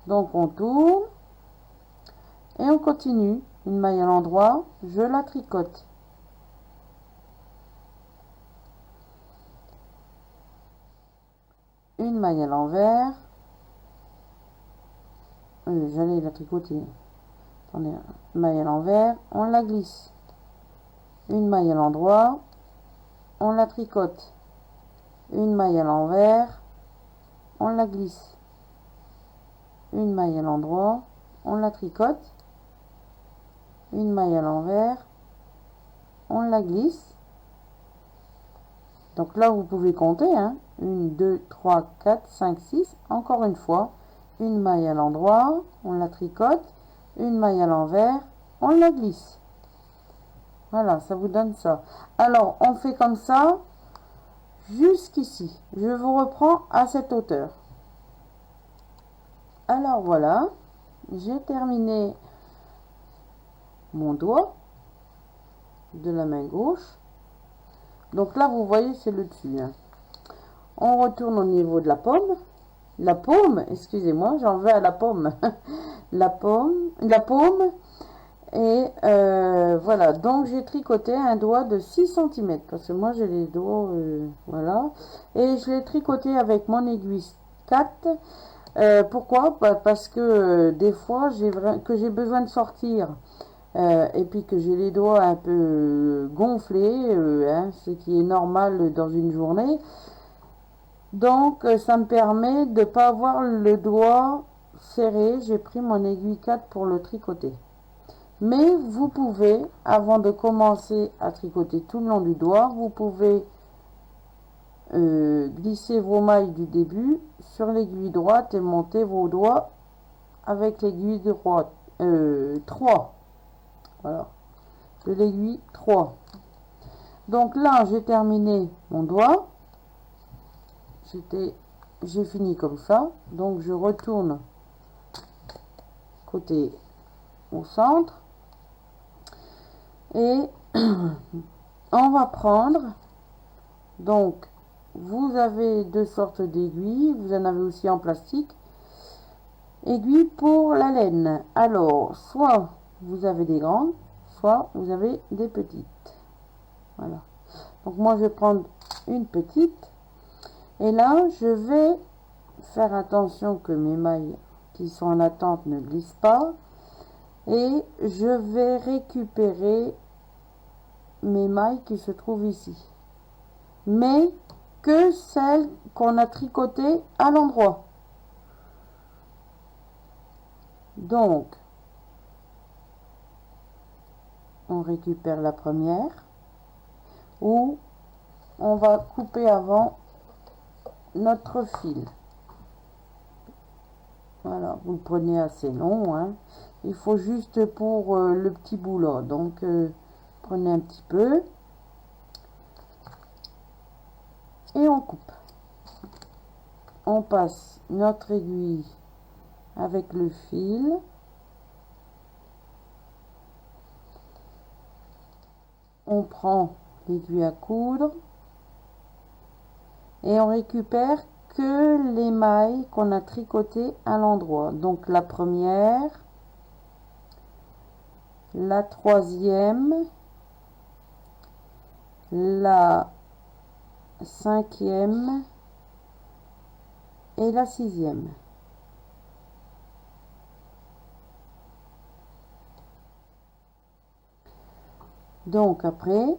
Donc on tourne et on continue. Une maille à l'endroit, je la tricote. Une maille à l'envers, j'allais la tricoter. Attendez, une maille à l'envers, on la glisse. Une maille à l'endroit, on la tricote. Une maille à l'envers, on la glisse. Une maille à l'endroit, on la tricote. Une maille à l'envers, on la glisse. Donc là, vous pouvez compter, hein. 1, 2, 3, 4, 5, 6. Encore une fois, une maille à l'endroit, on la tricote. Une maille à l'envers, on la glisse. Voilà, ça vous donne ça. Alors, on fait comme ça jusqu'ici. Je vous reprends à cette hauteur. Alors voilà, j'ai terminé mon doigt de la main gauche. Donc là, vous voyez, c'est le dessus, hein. On retourne au niveau de la paume. La paume, excusez-moi, j'en vais à la paume. La paume. Et voilà, donc j'ai tricoté un doigt de 6 cm. Parce que moi, j'ai les doigts, voilà. Et je l'ai tricoté avec mon aiguille 4. Pourquoi? Parce que des fois, j'ai besoin de sortir. Et puis que j'ai les doigts un peu gonflés, hein, ce qui est normal dans une journée. Donc ça me permet de ne pas avoir le doigt serré. J'ai pris mon aiguille 4 pour le tricoter. Mais vous pouvez, avant de commencer à tricoter tout le long du doigt, vous pouvez glisser vos mailles du début sur l'aiguille droite et monter vos doigts avec l'aiguille droite 3. Voilà, de l'aiguille 3. Donc là, j'ai terminé mon doigt. J'ai fini comme ça. Donc je retourne côté au centre. Et on va prendre, donc vous avez deux sortes d'aiguilles. Vous en avez aussi en plastique. Aiguilles pour la laine. Alors, soit vous avez des grandes, soit vous avez des petites. Voilà. Donc moi, je vais prendre une petite. Et là, je vais faire attention que mes mailles qui sont en attente ne glissent pas. Et je vais récupérer mes mailles qui se trouvent ici. Mais que celles qu'on a tricotées à l'endroit. Donc, on récupère la première. Ou on va couper avant notre fil. Voilà, vous le prenez assez long, hein. Il faut juste pour le petit bout là. Donc, prenez un petit peu. Et on coupe. On passe notre aiguille avec le fil. On prend l'aiguille à coudre. Et on récupère que les mailles qu'on a tricotées à l'endroit. Donc la première, la troisième, la cinquième et la sixième. Donc après,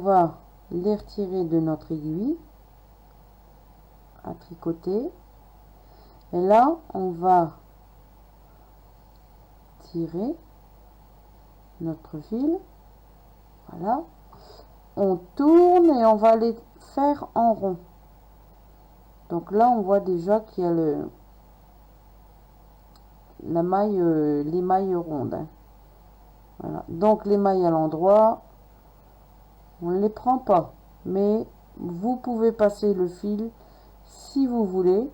va les retirer de notre aiguille à tricoter. Et là, on va tirer notre fil. Voilà. On tourne et on va les faire en rond. Donc là, on voit déjà qu'il y a la maille, les mailles rondes. Hein. Voilà. Donc les mailles à l'endroit, on ne les prend pas. Mais vous pouvez passer le fil si vous voulez.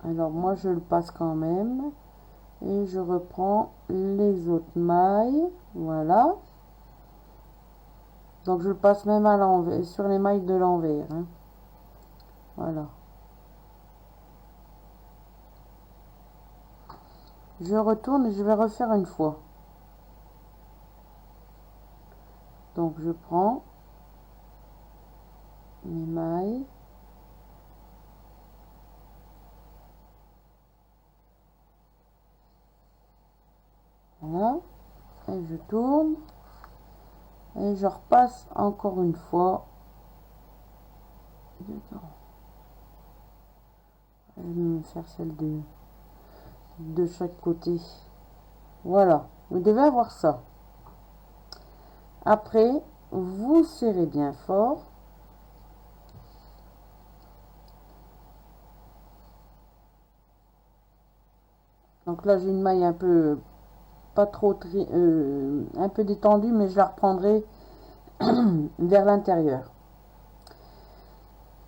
Alors moi, je le passe quand même. Et je reprends les autres mailles. Voilà. Donc je le passe même à l'envers, sur les mailles de l'envers. Hein. Voilà. Je retourne et je vais refaire une fois. Donc je prends mes mailles. Voilà. Et je tourne. Et je repasse encore une fois dedans. Je vais me faire celle de chaque côté. Voilà. Vous devez avoir ça. Après, vous serrez bien fort. Donc là, j'ai une maille un peu pas trop un peu détendue, mais je la reprendrai vers l'intérieur.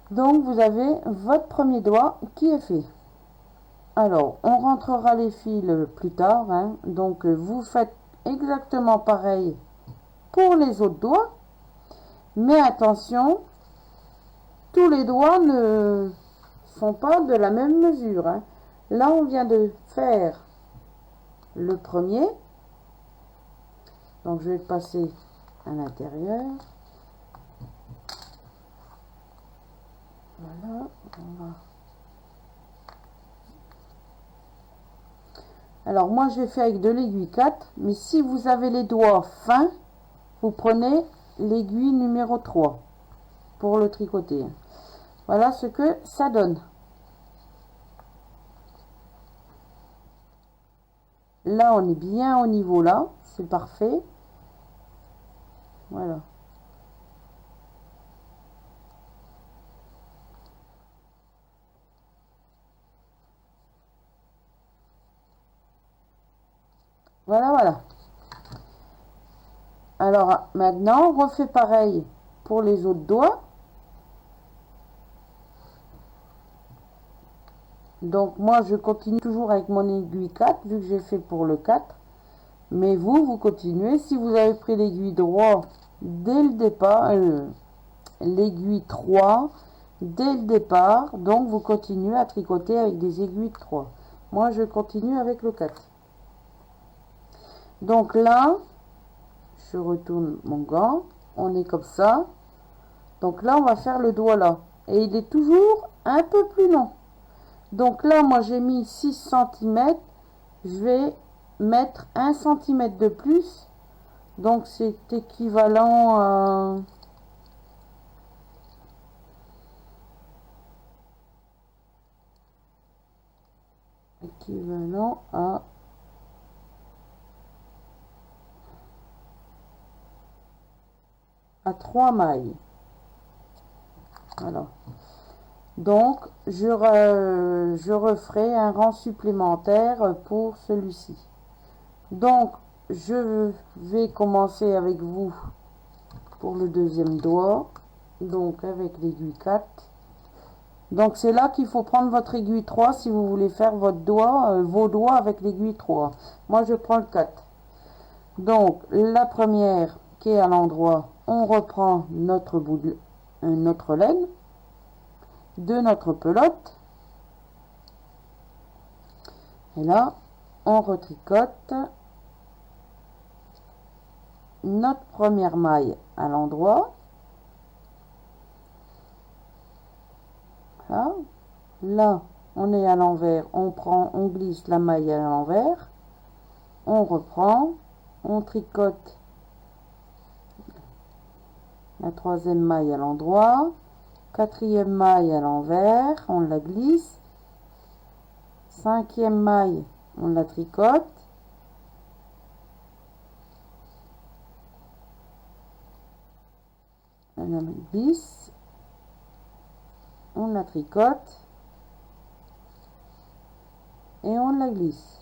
Donc vous avez votre premier doigt qui est fait. Alors on rentrera les fils plus tard, hein. Donc vous faites exactement pareil pour les autres doigts, mais attention, tous les doigts ne sont pas de la même mesure, hein. Là on vient de faire le premier, donc je vais le passer à l'intérieur. Voilà, on va. Alors moi je fais avec de l'aiguille 4, mais si vous avez les doigts fins, vous prenez l'aiguille numéro 3 pour le tricoter. Voilà ce que ça donne. Là on est bien au niveau là, c'est parfait. Voilà. Voilà, voilà. Alors maintenant, on refait pareil pour les autres doigts. Donc moi, je continue toujours avec mon aiguille 4, vu que j'ai fait pour le 4. Mais vous continuez. Si vous avez pris l'aiguille droit dès le départ, l'aiguille 3 dès le départ, donc vous continuez à tricoter avec des aiguilles 3. Moi, je continue avec le 4. Donc là, je retourne mon gant, on est comme ça. Donc là, on va faire le doigt là. Et il est toujours un peu plus long. Donc là, moi, j'ai mis 6 cm. Je vais mettre 1 cm de plus. Donc c'est équivalent à... équivalent à 3 mailles. Voilà. Donc je referai un rang supplémentaire pour celui-ci. Donc je vais commencer avec vous pour le deuxième doigt, donc avec l'aiguille 4. Donc c'est là qu'il faut prendre votre aiguille 3 si vous voulez faire votre doigt, vos doigts avec l'aiguille 3. Moi je prends le 4. Donc la première qui est à l'endroit, on reprend notre bout de notre laine de notre pelote. Et là, on retricote notre première maille à l'endroit. Voilà. Là, on est à l'envers, on glisse la maille à l'envers, on reprend, on tricote la troisième maille à l'endroit, quatrième maille à l'envers, on la glisse, cinquième maille, on la tricote, on la glisse, on la tricote et on la glisse.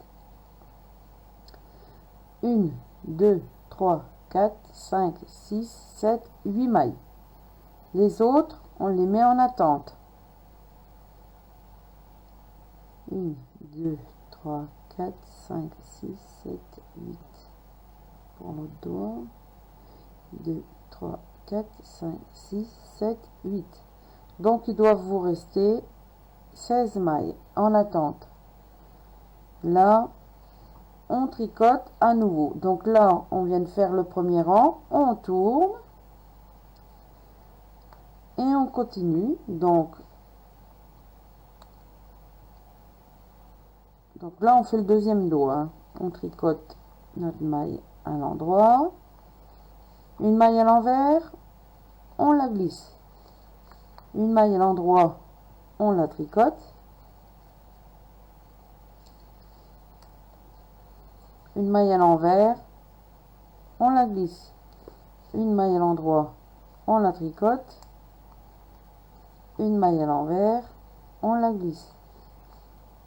1, 2, 3, 4, 5, 6, 7, 8 mailles. Les autres, on les met en attente. 1, 2, 3, 4, 5, 6, 7, 8. Pour l'autre doigt. 2, 3, 4, 5, 6, 7, 8. Donc, il doit vous rester 16 mailles en attente. Là, on tricote à nouveau. Donc là, on vient de faire le premier rang, on tourne et on continue. Donc là, on fait le deuxième dos, hein. On tricote notre maille à l'endroit, une maille à l'envers, on la glisse, une maille à l'endroit, on la tricote, une maille à l'envers, on la glisse, une maille à l'endroit, on la tricote, une maille à l'envers, on la glisse,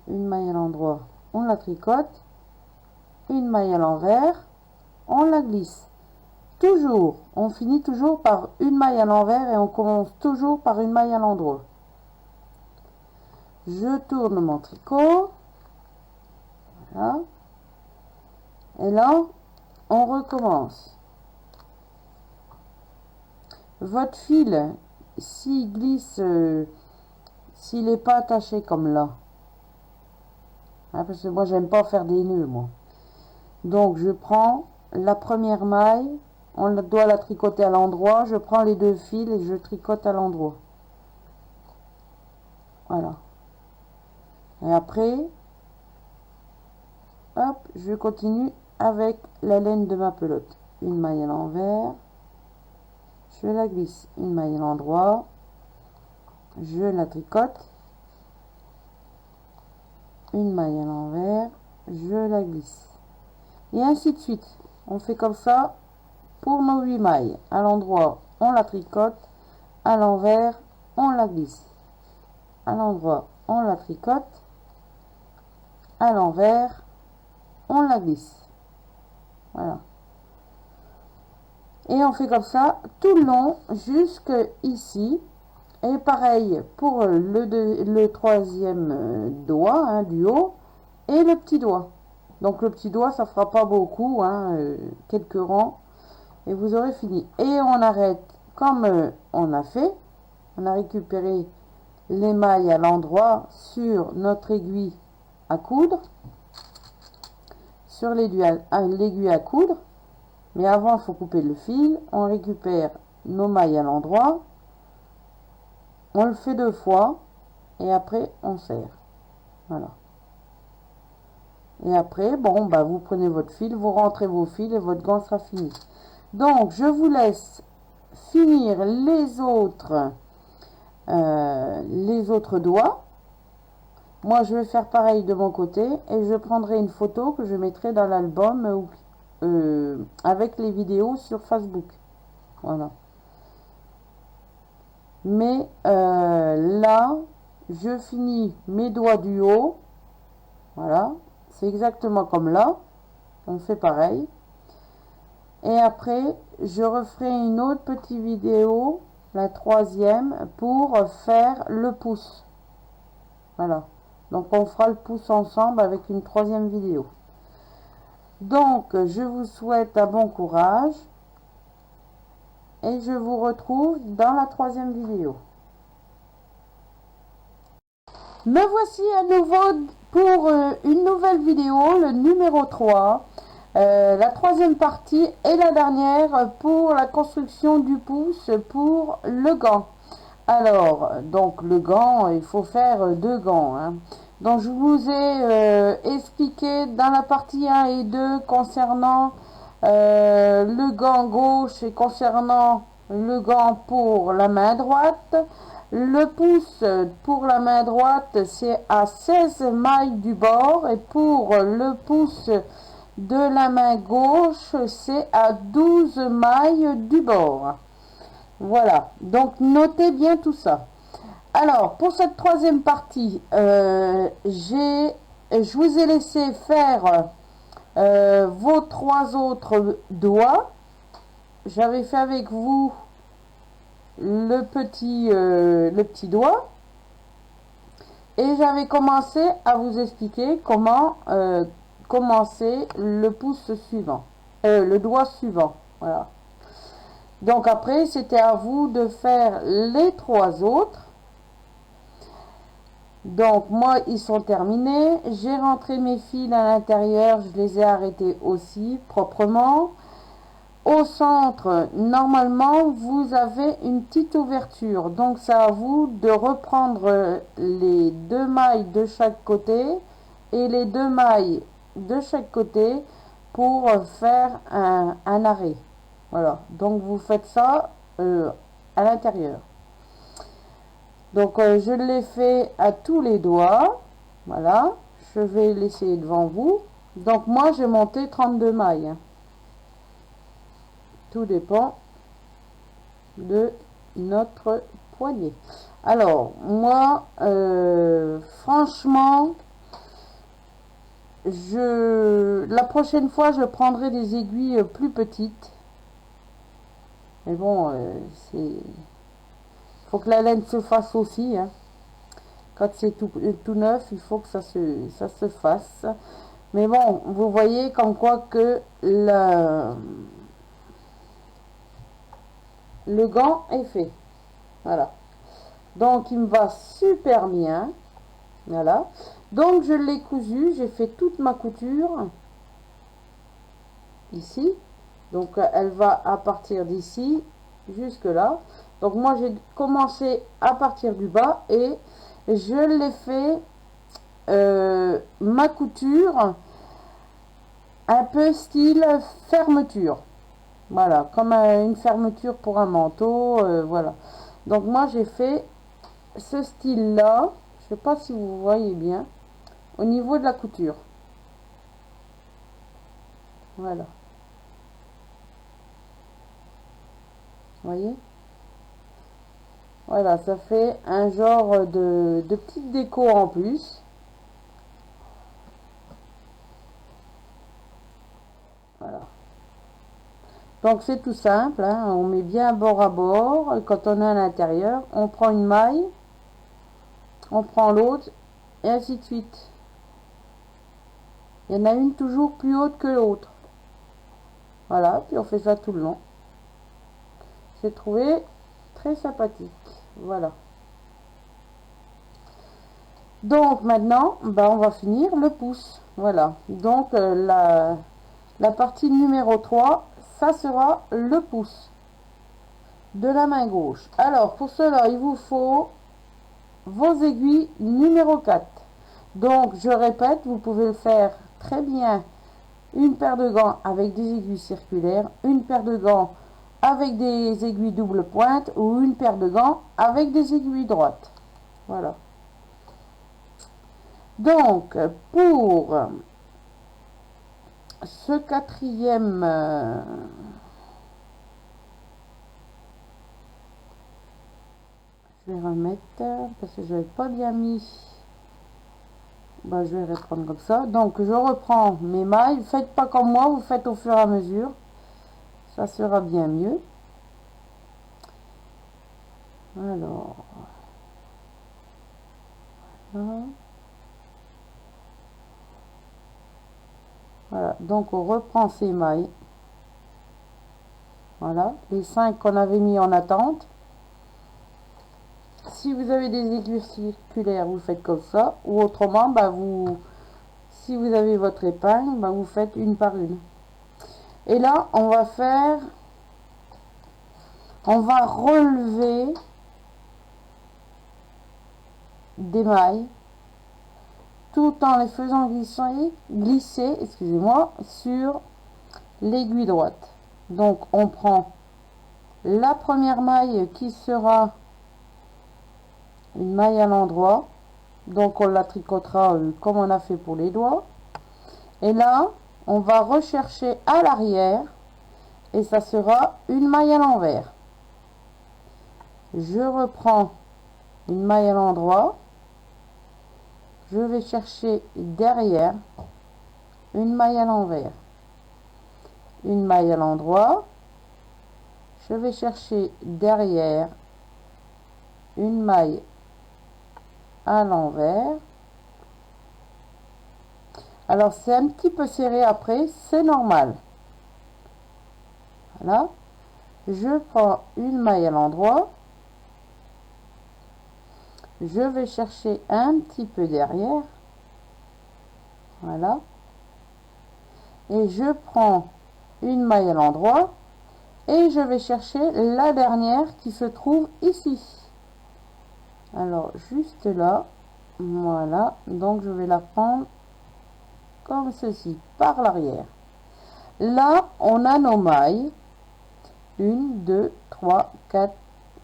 une maille à l'endroit, on la tricote, une maille à l'envers, on la glisse. Toujours, on finit toujours par une maille à l'envers et on commence toujours par une maille à l'endroit. Je tourne mon tricot, voilà, et là, on recommence. Votre fil, s'il glisse, s'il n'est pas attaché comme là, hein, parce que moi j'aime pas faire des nœuds, moi. Donc je prends la première maille, on doit la tricoter à l'endroit, je prends les deux fils et je tricote à l'endroit. Voilà. Et après, hop, je continue avec la laine de ma pelote. Une maille à l'envers, je la glisse, une maille à l'endroit, je la tricote, une maille à l'envers, je la glisse. Et ainsi de suite. On fait comme ça pour nos 8 mailles. À l'endroit, on la tricote, à l'envers, on la glisse. À l'endroit, on la tricote, à l'envers, on la glisse. Voilà. Et on fait comme ça tout le long jusque ici. Et pareil pour le troisième doigt, hein, du haut, et le petit doigt. Donc le petit doigt, ça fera pas beaucoup, hein, quelques rangs, et vous aurez fini. Et on arrête comme on a fait. On a récupéré les mailles à l'endroit sur notre aiguille à coudre, sur l'aiguille à coudre. Mais avant, il faut couper le fil. On récupère nos mailles à l'endroit. On le fait 2 fois. Et après, on serre. Voilà. Et après, bon, bah, vous prenez votre fil, vous rentrez vos fils et votre gant sera fini. Donc, je vous laisse finir les autres doigts. Moi, je vais faire pareil de mon côté et je prendrai une photo que je mettrai dans l'album avec les vidéos sur Facebook. Voilà. Mais là, je finis mes doigts du haut. Voilà. C'est exactement comme là. On fait pareil. Et après, je referai une autre petite vidéo, la troisième, pour faire le pouce. Voilà. Donc, on fera le pouce ensemble avec une troisième vidéo. Donc, je vous souhaite un bon courage. Et je vous retrouve dans la troisième vidéo. Me voici à nouveau pour une nouvelle vidéo, le numéro 3. La troisième partie et la dernière pour la construction du pouce pour le gant. Alors, donc le gant, il faut faire 2 gants, hein. Donc je vous ai expliqué dans la partie 1 et 2 concernant le gant gauche et concernant le gant pour la main droite. Le pouce pour la main droite, c'est à 16 mailles du bord. Et pour le pouce de la main gauche, c'est à 12 mailles du bord. Voilà, donc notez bien tout ça. Alors, pour cette troisième partie, je vous ai laissé faire vos 3 autres doigts. J'avais fait avec vous le petit doigt. Et j'avais commencé à vous expliquer comment commencer le pouce suivant. Le doigt suivant. Voilà. Donc après, c'était à vous de faire les 3 autres. Donc moi, ils sont terminés. J'ai rentré mes fils à l'intérieur. Je les ai arrêtés aussi proprement. Au centre, normalement, vous avez une petite ouverture. Donc c'est à vous de reprendre les 2 mailles de chaque côté et les 2 mailles de chaque côté pour faire un arrêt. Voilà. Donc vous faites ça à l'intérieur. Donc je l'ai fait à tous les doigts. Voilà. Je vais laisser devant vous. Donc moi j'ai monté 32 mailles. Tout dépend de notre poignet. Alors moi franchement la prochaine fois je prendrai des aiguilles plus petites. Mais bon, faut que la laine se fasse aussi, hein. Quand c'est tout neuf, il faut que ça se fasse. Mais bon, vous voyez comme quoi que le gant est fait. Voilà. Donc il me va super bien. Voilà. Donc je l'ai cousu, j'ai fait toute ma couture ici. Donc elle va à partir d'ici jusque là. Donc moi j'ai commencé à partir du bas et je l'ai fait ma couture un peu style fermeture. Voilà, comme une fermeture pour un manteau. Voilà. Donc moi j'ai fait ce style là. Je sais pas si vous voyez bien au niveau de la couture. Voilà. Vous voyez? Voilà, ça fait un genre de petite déco en plus. Voilà. Donc c'est tout simple, hein. On met bien bord à bord. Quand on est à l'intérieur, on prend une maille, on prend l'autre, et ainsi de suite. Il y en a une toujours plus haute que l'autre. Voilà, puis on fait ça tout le long. J'ai trouvé très sympathique. Voilà. Donc maintenant, bah, on va finir le pouce. Voilà. Donc la partie numéro 3, ça sera le pouce de la main gauche. Alors pour cela, il vous faut vos aiguilles numéro 4. Donc je répète, vous pouvez le faire très bien. Une paire de gants avec des aiguilles circulaires, une paire de gants avec des aiguilles double pointe ou une paire de gants avec des aiguilles droites. Voilà. Donc pour ce quatrième je vais remettre parce que je n'avais pas bien mis. Bah, je vais reprendre comme ça. Donc je reprends mes mailles. Faites pas comme moi, vous faites au fur et à mesure. Ça sera bien mieux. Alors voilà, donc on reprend ces mailles. Voilà, les 5 qu'on avait mis en attente. Si vous avez des aiguilles circulaires, vous faites comme ça. Ou autrement, bah si vous avez votre épingle, bah vous faites une par une. Et là, on va relever des mailles tout en les faisant glisser excusez-moi, sur l'aiguille droite. Donc on prend la première maille qui sera une maille à l'endroit, donc on la tricotera comme on a fait pour les doigts, et là on va rechercher à l'arrière et ça sera une maille à l'envers. Je reprends une maille à l'endroit, je vais chercher derrière une maille à l'envers, une maille à l'endroit, je vais chercher derrière une maille à l'envers. Alors c'est un petit peu serré après, c'est normal. Voilà, je prends une maille à l'endroit, je vais chercher un petit peu derrière, voilà, et je prends une maille à l'endroit et je vais chercher la dernière qui se trouve ici. Alors juste là, voilà, donc je vais la prendre comme ceci par l'arrière. Là on a nos mailles 1 2 3 4,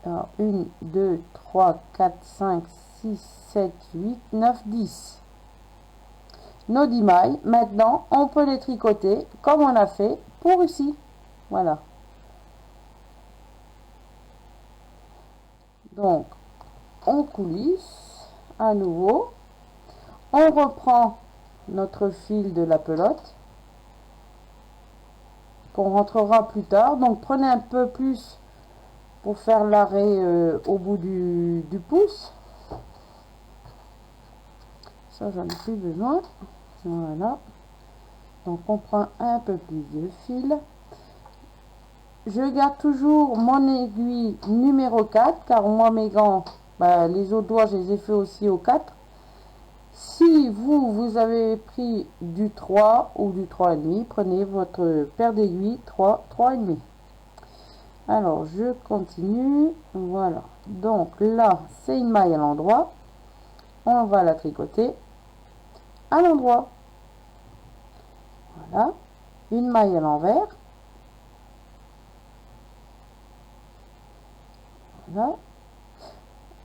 alors 1 2 3 4 5 6 7 8 9 10, nos 10 mailles. Maintenant on peut les tricoter comme on a fait pour ici, voilà. Donc on coulisse à nouveau, on reprend notre fil de la pelote qu'on rentrera plus tard, donc prenez un peu plus pour faire l'arrêt au bout du pouce. Ça j'en ai plus besoin, voilà. Donc on prend un peu plus de fil, je garde toujours mon aiguille numéro 4 car moi mes gants, les autres doigts je les ai fait aussi au 4. Si vous avez pris du 3 ou du 3,5, prenez votre paire d'aiguilles 3, 3,5. Alors je continue, voilà, donc là c'est une maille à l'endroit, on va la tricoter à l'endroit, voilà, une maille à l'envers, voilà,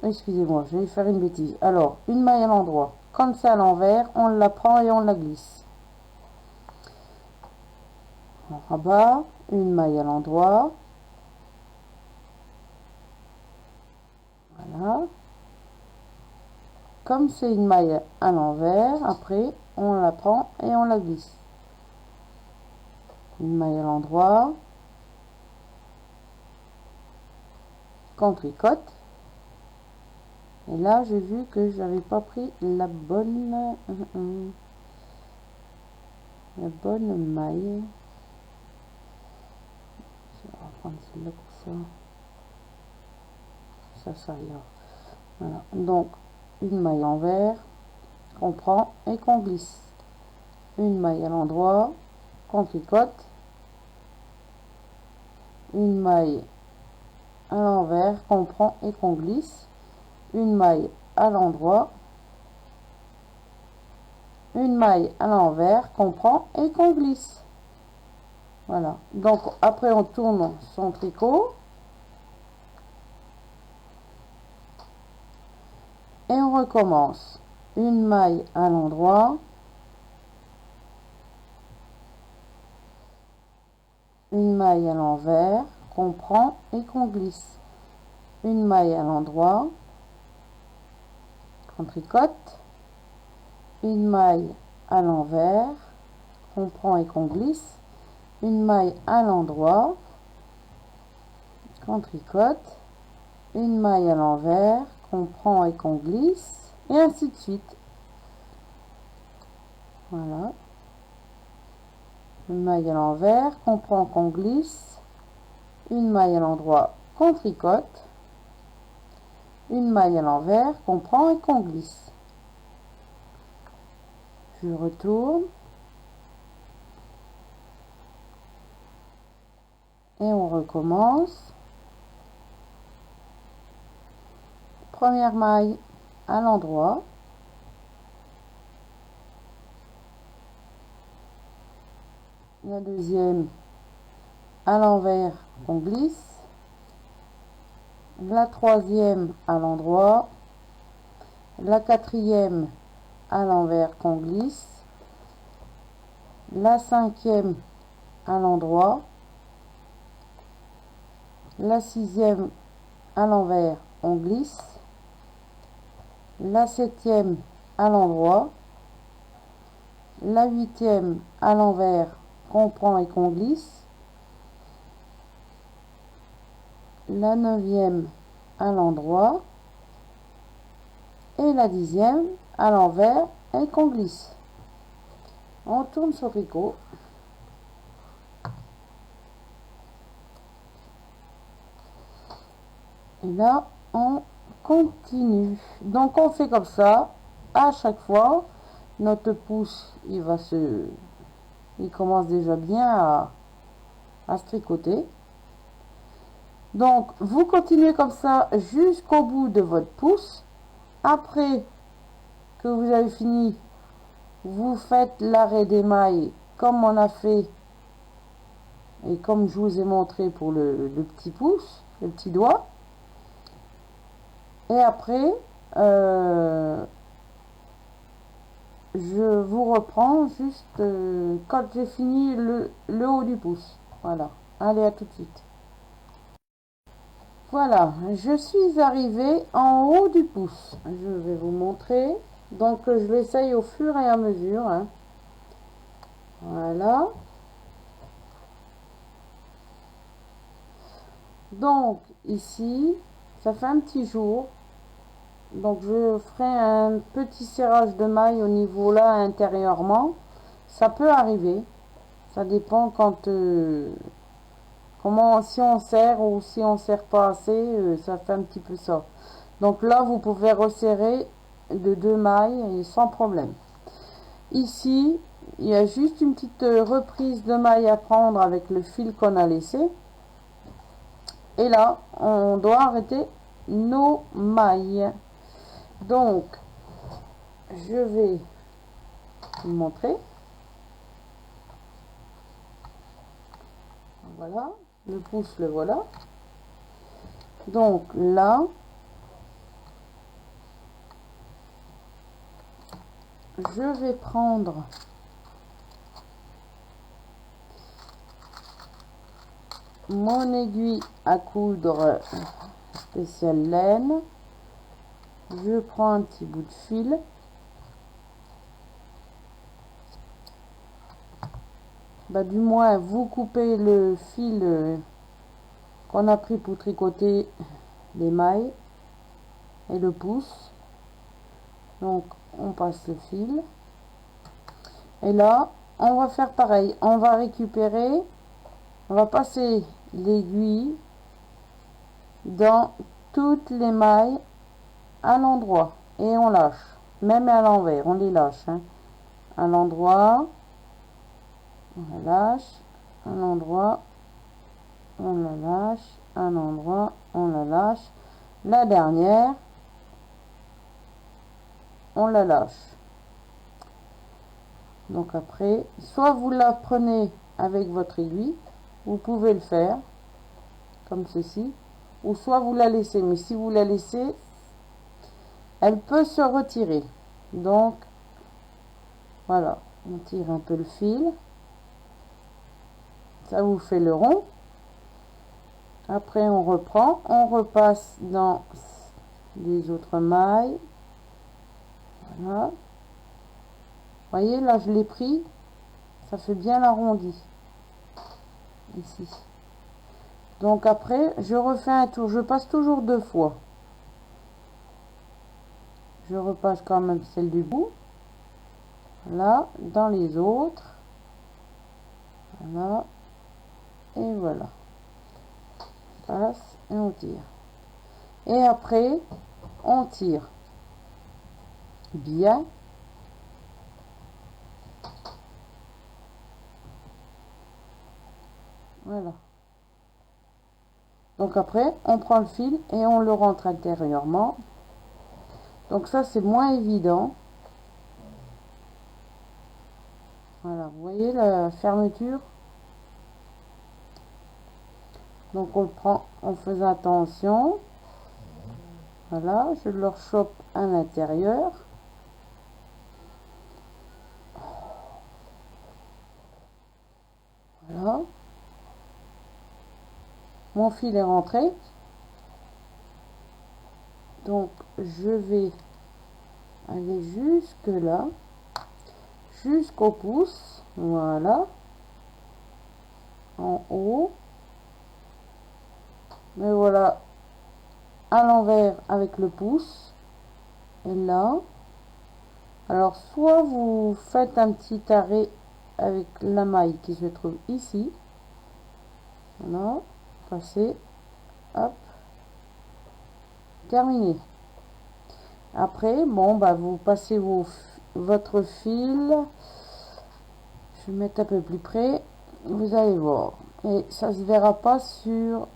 excusez-moi je vais faire une bêtise, alors une maille à l'endroit, comme c'est à l'envers on la prend et on la glisse, on rabat, une maille à l'endroit, voilà, comme c'est une maille à l'envers, après on la prend et on la glisse, une maille à l'endroit, qu'on tricote, et là j'ai vu que j'avais pas pris la bonne maille, je vais reprendre celle-là pour ça ira, voilà, donc une maille envers qu'on prend et qu'on glisse, une maille à l'endroit qu'on tricote, une maille à l'envers qu'on prend et qu'on glisse, une maille à l'endroit, une maille à l'envers qu'on prend et qu'on glisse, voilà. Donc après on tourne son tricot et on recommence, une maille à l'endroit, une maille à l'envers qu'on prend et qu'on glisse, une maille à l'endroit qu'on tricote, une maille à l'envers qu'on prend et qu'on glisse, une maille à l'endroit qu'on tricote, une maille à l'envers qu'on prend et qu'on glisse, et ainsi de suite, voilà, une maille à l'envers qu'on prend, qu'on glisse, une maille à l'endroit qu'on tricote, une maille à l'envers qu'on prend et qu'on glisse, je retourne et on recommence, première maille à l'endroit, la deuxième à l'envers qu'on glisse, la troisième à l'endroit, la quatrième à l'envers qu'on glisse, la cinquième à l'endroit, la sixième à l'envers on glisse, la septième à l'endroit, la huitième à l'envers qu'on prend et qu'on glisse, la neuvième à l'endroit et la dixième à l'envers et qu'on glisse. On tourne sur tricot. Et là, on continue. Donc, on fait comme ça à chaque fois. Notre pouce, il commence déjà bien à se tricoter. Donc, vous continuez comme ça jusqu'au bout de votre pouce. Après que vous avez fini, vous faites l'arrêt des mailles comme on a fait et comme je vous ai montré pour le petit pouce, le petit doigt. Et après, je vous reprends juste quand j'ai fini le haut du pouce. Voilà. Allez, à tout de suite. Voilà, je suis arrivée en haut du pouce. Je vais vous montrer. Donc, je l'essaye au fur et à mesure. Hein. Voilà. Donc, ici, ça fait un petit jour. Donc, je ferai un petit serrage de maille au niveau là, intérieurement. Ça peut arriver. Ça dépend quand... comment, si on serre ou si on serre pas assez, ça fait un petit peu ça. Donc là, vous pouvez resserrer de 2 mailles et sans problème. Ici, il y a juste une petite reprise de maille à prendre avec le fil qu'on a laissé. Et là, on doit arrêter nos mailles. Donc, je vais vous montrer. Voilà, le pouce, le voilà. Donc là, je vais prendre mon aiguille à coudre spéciale laine. Je prends un petit bout de fil. Du moins, vous coupez le fil qu'on a pris pour tricoter les mailles et le pouce. Donc, on passe le fil. Et là, on va faire pareil. On va récupérer, on va passer l'aiguille dans toutes les mailles à l'endroit. Et on lâche. Même à l'envers, on les lâche. Hein. À l'endroit, on la lâche. À l'endroit, on la lâche. À l'endroit, on la lâche. La dernière, on la lâche. Donc après, soit vous la prenez avec votre aiguille, vous pouvez le faire comme ceci, ou soit vous la laissez. Mais si vous la laissez, elle peut se retirer. Donc voilà, on tire un peu le fil, ça vous fait le rond. Après on reprend, on repasse dans les autres mailles. Voilà. Vous voyez, là je l'ai pris, ça fait bien l'arrondi. Ici. Donc après, je refais un tour, je passe toujours 2 fois. Je repasse quand même celle du bout. Là, dans les autres. Voilà. Et voilà. On passe et on tire. Et après, on tire bien. Voilà. Donc après, on prend le fil et on le rentre intérieurement. Donc ça, c'est moins évident. Voilà, vous voyez la fermeture. Donc on le prend en faisant attention. Voilà, je le rechoppe à l'intérieur. Voilà. Mon fil est rentré. Donc, je vais aller jusque là, jusqu'au pouce. Voilà. En haut. Mais voilà, à l'envers avec le pouce. Et là. Alors, soit vous faites un petit arrêt avec la maille qui se trouve ici. Voilà. Passez. Hop. Terminé. Après, bon, bah, vous passez votre fil. Je vais mettre un peu plus près. Vous allez voir. Et ça se verra pas sur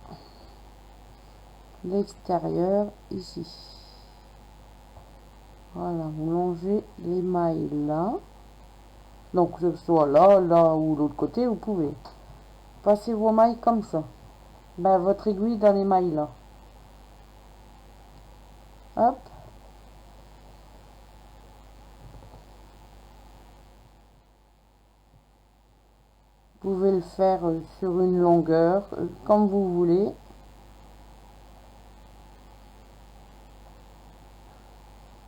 l'extérieur ici. Voilà, vous longez les mailles là. Donc, que ce soit là, là ou l'autre côté, vous pouvez. Passez vos mailles comme ça. Ben, votre aiguille dans les mailles là. Hop. Vous pouvez le faire sur une longueur, comme vous voulez.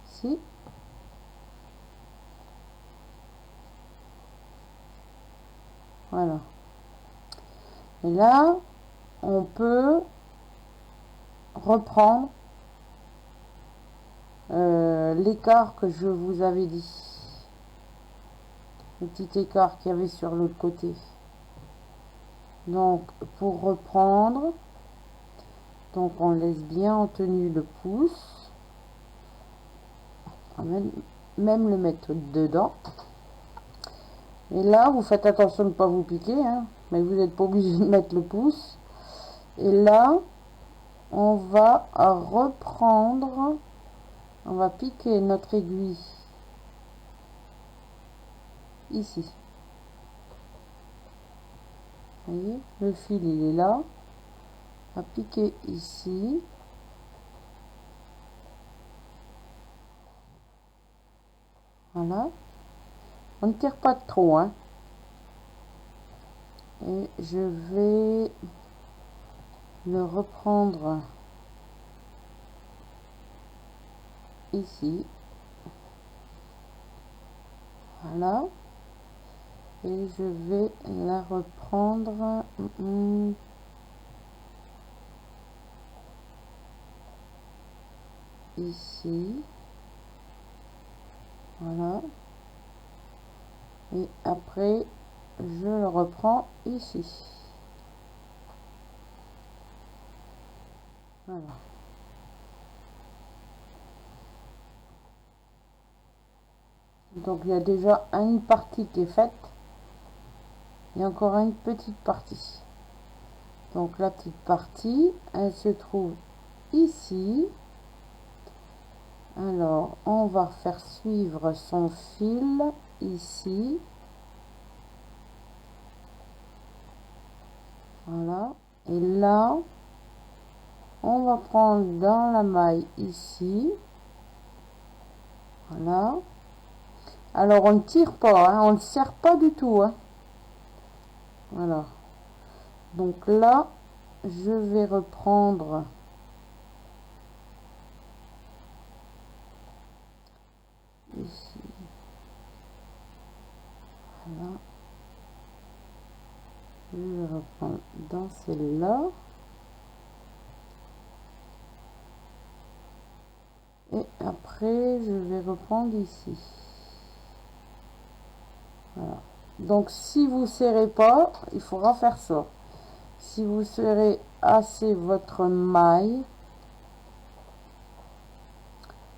Si. Voilà. Et là, on peut reprendre l'écart que je vous avais dit. Le petit écart qu'il y avait sur l'autre côté. Donc, pour reprendre, donc on laisse bien en tenue le pouce. On va même le mettre dedans. Et là, vous faites attention de ne pas vous piquer, hein, mais vous n'êtes pas obligé de mettre le pouce. Et là, on va reprendre, on va piquer notre aiguille ici. Vous voyez, le fil il est là. On va piquer ici. Voilà. On ne tire pas trop, hein. Et je vais le reprendre ici. Voilà. Et je vais la reprendre ici. Voilà. Et après, je le reprends ici. Voilà. Donc il y a déjà une partie qui est faite. Il y a encore une petite partie. Donc la petite partie, elle se trouve ici. Alors, on va faire suivre son fil ici. Voilà. Et là, on va prendre dans la maille ici. Voilà. Alors, on ne tire pas, hein, on ne serre pas du tout. Hein. Voilà. Donc là, je vais reprendre ici. Voilà. Je vais reprendre dans celle-là. Et après, je vais reprendre ici. Voilà. Donc, si vous ne serrez pas, il faudra faire ça. Si vous serrez assez votre maille,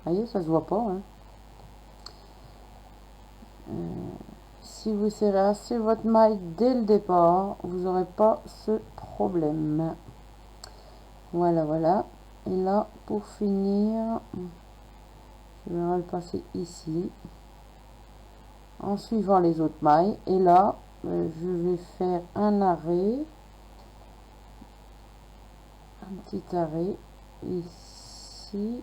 voyez, ça se voit pas. Hein. Si vous serrez assez votre maille dès le départ, vous n'aurez pas ce problème. Voilà, voilà. Et là, pour finir, je vais le passer ici, en suivant les autres mailles. Et là, je vais faire un arrêt, un petit arrêt ici.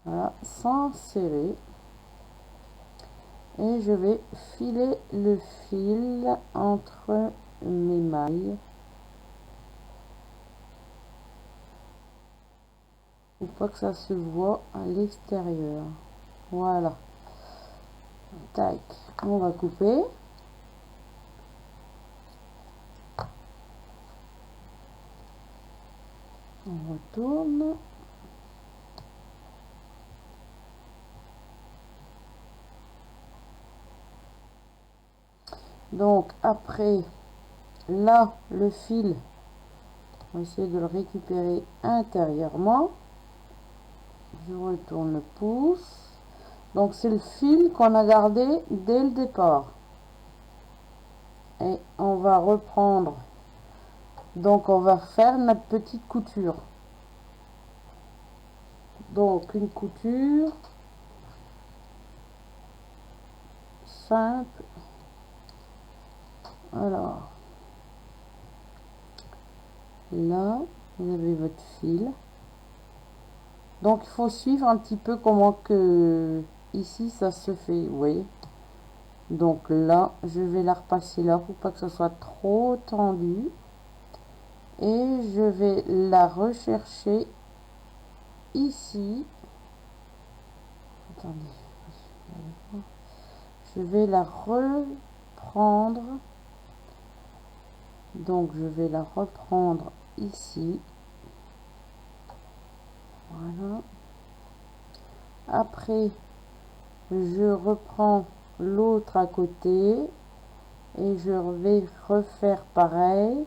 Voilà, sans serrer. Et je vais filer le fil entre mes mailles. Pour pas que ça se voit à l'extérieur. Voilà. Tac. On va couper. On retourne. Donc après, là, le fil, on va essayer de le récupérer intérieurement. Je retourne le pouce. Donc c'est le fil qu'on a gardé dès le départ. Et on va reprendre. Donc on va faire notre petite couture. Donc une couture simple. Alors là, vous avez votre fil. Donc il faut suivre un petit peu comment que ici ça se fait, vous voyez. Donc là, je vais la repasser là pour pas que ce soit trop tendu. Et je vais la rechercher ici. Attendez. Je vais la reprendre. Donc je vais la reprendre ici. Voilà. Après, je reprends l'autre à côté et je vais refaire pareil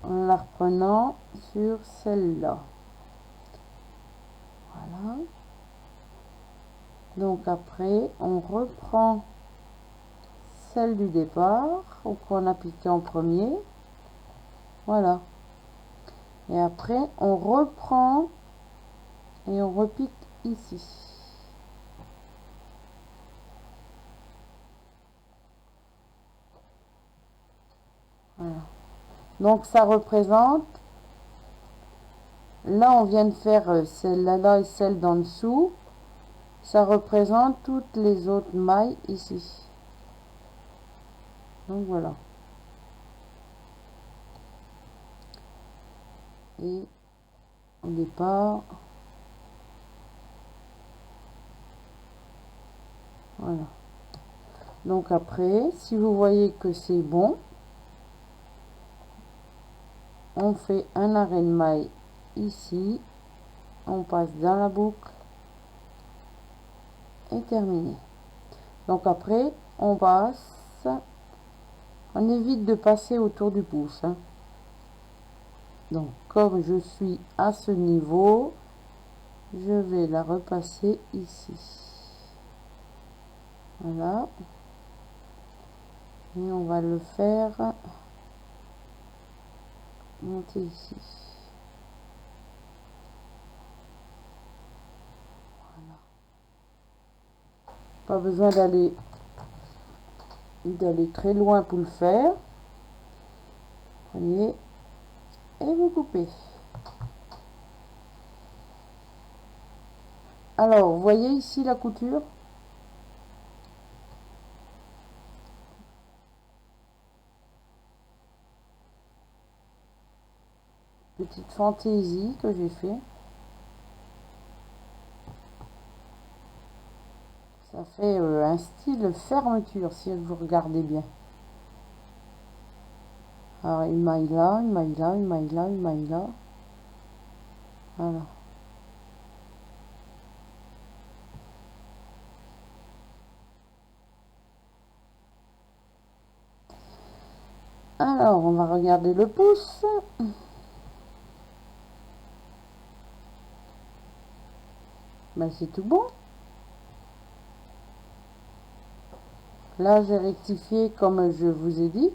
en la reprenant sur celle-là. Voilà. Donc après, on reprend celle du départ ou qu'on a piqué en premier. Voilà. Et après, on reprend et on repique ici. Voilà. Donc ça représente, là on vient de faire celle-là et celle d'en dessous, ça représente toutes les autres mailles ici. Donc voilà. Et au départ, voilà. Donc après, si vous voyez que c'est bon, on fait un arrêt de maille ici, on passe dans la boucle et terminé. Donc après, on passe, on évite de passer autour du pouce. Hein. Donc comme je suis à ce niveau, je vais la repasser ici. Voilà. Et on va le faire monter ici. Voilà. Pas besoin d'aller très loin pour le faire. Prenez et vous coupez. Alors, vous voyez ici la couture? Petite fantaisie que j'ai fait. Ça fait un style fermeture si vous regardez bien. Alors une maille là, une maille là, une maille là, une maille là. Voilà. Alors on va regarder le pouce. Ben, c'est tout bon. Là j'ai rectifié comme je vous ai dit.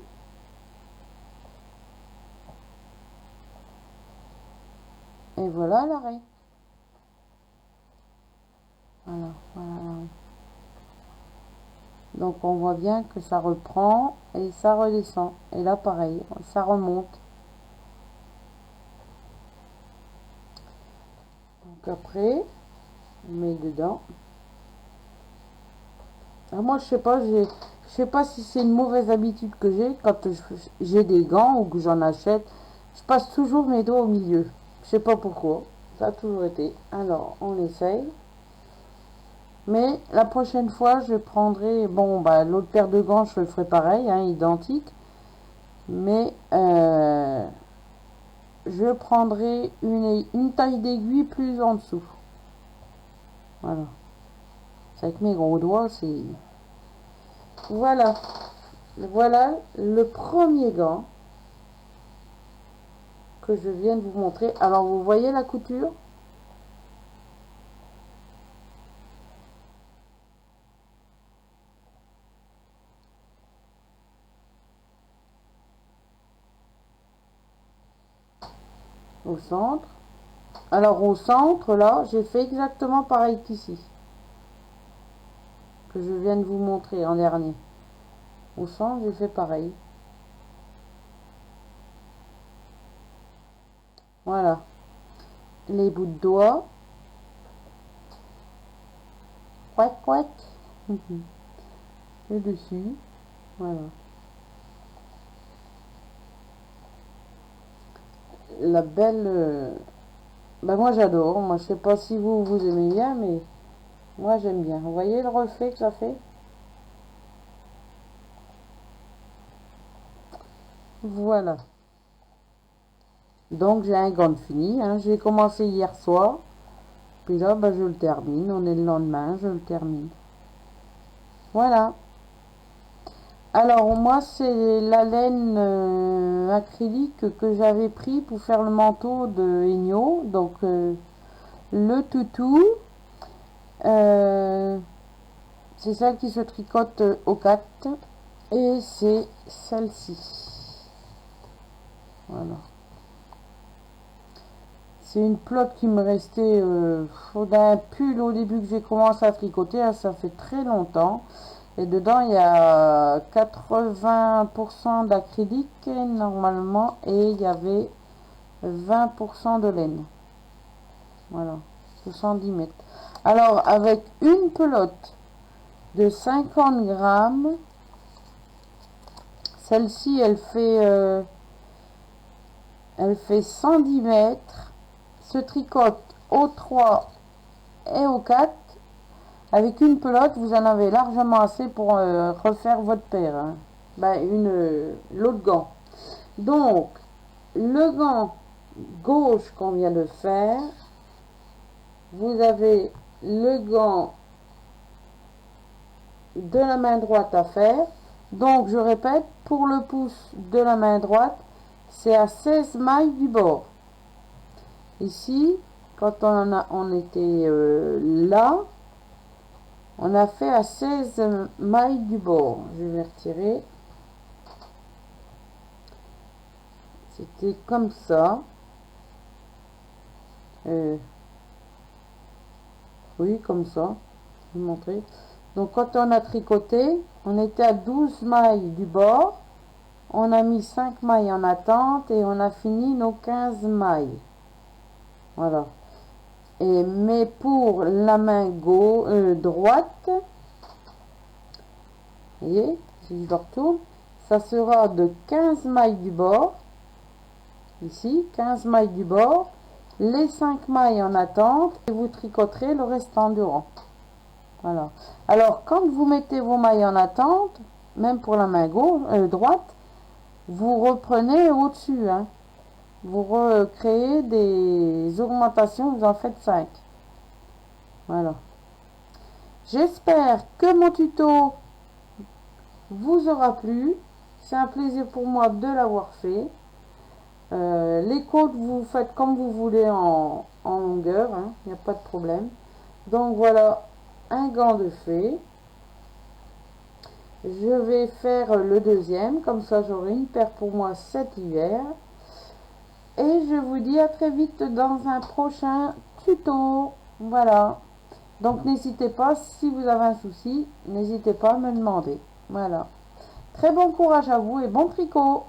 Et voilà l'arrêt. Voilà, voilà. Donc on voit bien que ça reprend et ça redescend. Et là pareil, ça remonte. Donc après, on met dedans. Alors moi je sais pas si c'est une mauvaise habitude que j'ai quand j'ai des gants ou que j'en achète, je passe toujours mes doigts au milieu. Je sais pas pourquoi, ça a toujours été. Alors on essaye. Mais la prochaine fois, je prendrai, bon, bah, l'autre paire de gants, je le ferai pareil, hein, identique. Mais je prendrai une taille d'aiguille plus en dessous. Voilà. C'est avec mes gros doigts, c'est... Voilà. Voilà le premier gant que je viens de vous montrer. Alors, vous voyez la couture? Au centre. Alors, au centre, là, j'ai fait exactement pareil qu'ici. Que je viens de vous montrer en dernier. Au centre, j'ai fait pareil. Voilà. Les bouts de doigts. Quack, quack. Le dessus. Voilà. La belle... Ben moi j'adore. Moi je sais pas si vous aimez bien, mais moi j'aime bien. Vous voyez le reflet que ça fait? Voilà. Donc j'ai un gant de fini. Hein. J'ai commencé hier soir. Puis là, ben, je le termine. On est le lendemain, je le termine. Voilà. Alors moi c'est la laine acrylique que j'avais pris pour faire le manteau de Egno. Donc le toutou. C'est celle qui se tricote au 4 et c'est celle-ci. Voilà. C'est une plotte qui me restait d'un pull au début que j'ai commencé à tricoter. Hein, ça fait très longtemps. Et dedans, il y a 80% d'acrylique normalement et il y avait 20% de laine. Voilà, 70 mètres. Alors, avec une pelote de 50 grammes, celle-ci, elle fait 110 mètres, se tricote au 3 et au 4. Avec une pelote, vous en avez largement assez pour refaire votre paire. Hein. Ben, l'autre gant. Donc, le gant gauche qu'on vient de faire, vous avez le gant de la main droite à faire. Donc, je répète, pour le pouce de la main droite, c'est à 16 mailles du bord. Ici, quand on était là, on a fait à 16 mailles du bord. Je vais retirer. C'était comme ça. Oui, comme ça. Je vais vous montrer. Donc, quand on a tricoté, on était à 12 mailles du bord. On a mis 5 mailles en attente et on a fini nos 15 mailles. Voilà. Mais pour la main droite, vous voyez, si je le retourne, ça sera de 15 mailles du bord. Ici, 15 mailles du bord. Les 5 mailles en attente et vous tricoterez le restant du rang. Voilà. Alors, quand vous mettez vos mailles en attente, même pour la main droite, vous reprenez au-dessus. Hein. Vous recréez des augmentations, vous en faites 5. Voilà. J'espère que mon tuto vous aura plu. C'est un plaisir pour moi de l'avoir fait. Les côtes, vous faites comme vous voulez en longueur. Il n'y a pas de problème. Donc voilà un gant de fée. Je vais faire le deuxième. Comme ça, j'aurai une paire pour moi cet hiver. Et je vous dis à très vite dans un prochain tuto. Voilà. Donc n'hésitez pas, si vous avez un souci, n'hésitez pas à me demander. Voilà. Très bon courage à vous et bon tricot.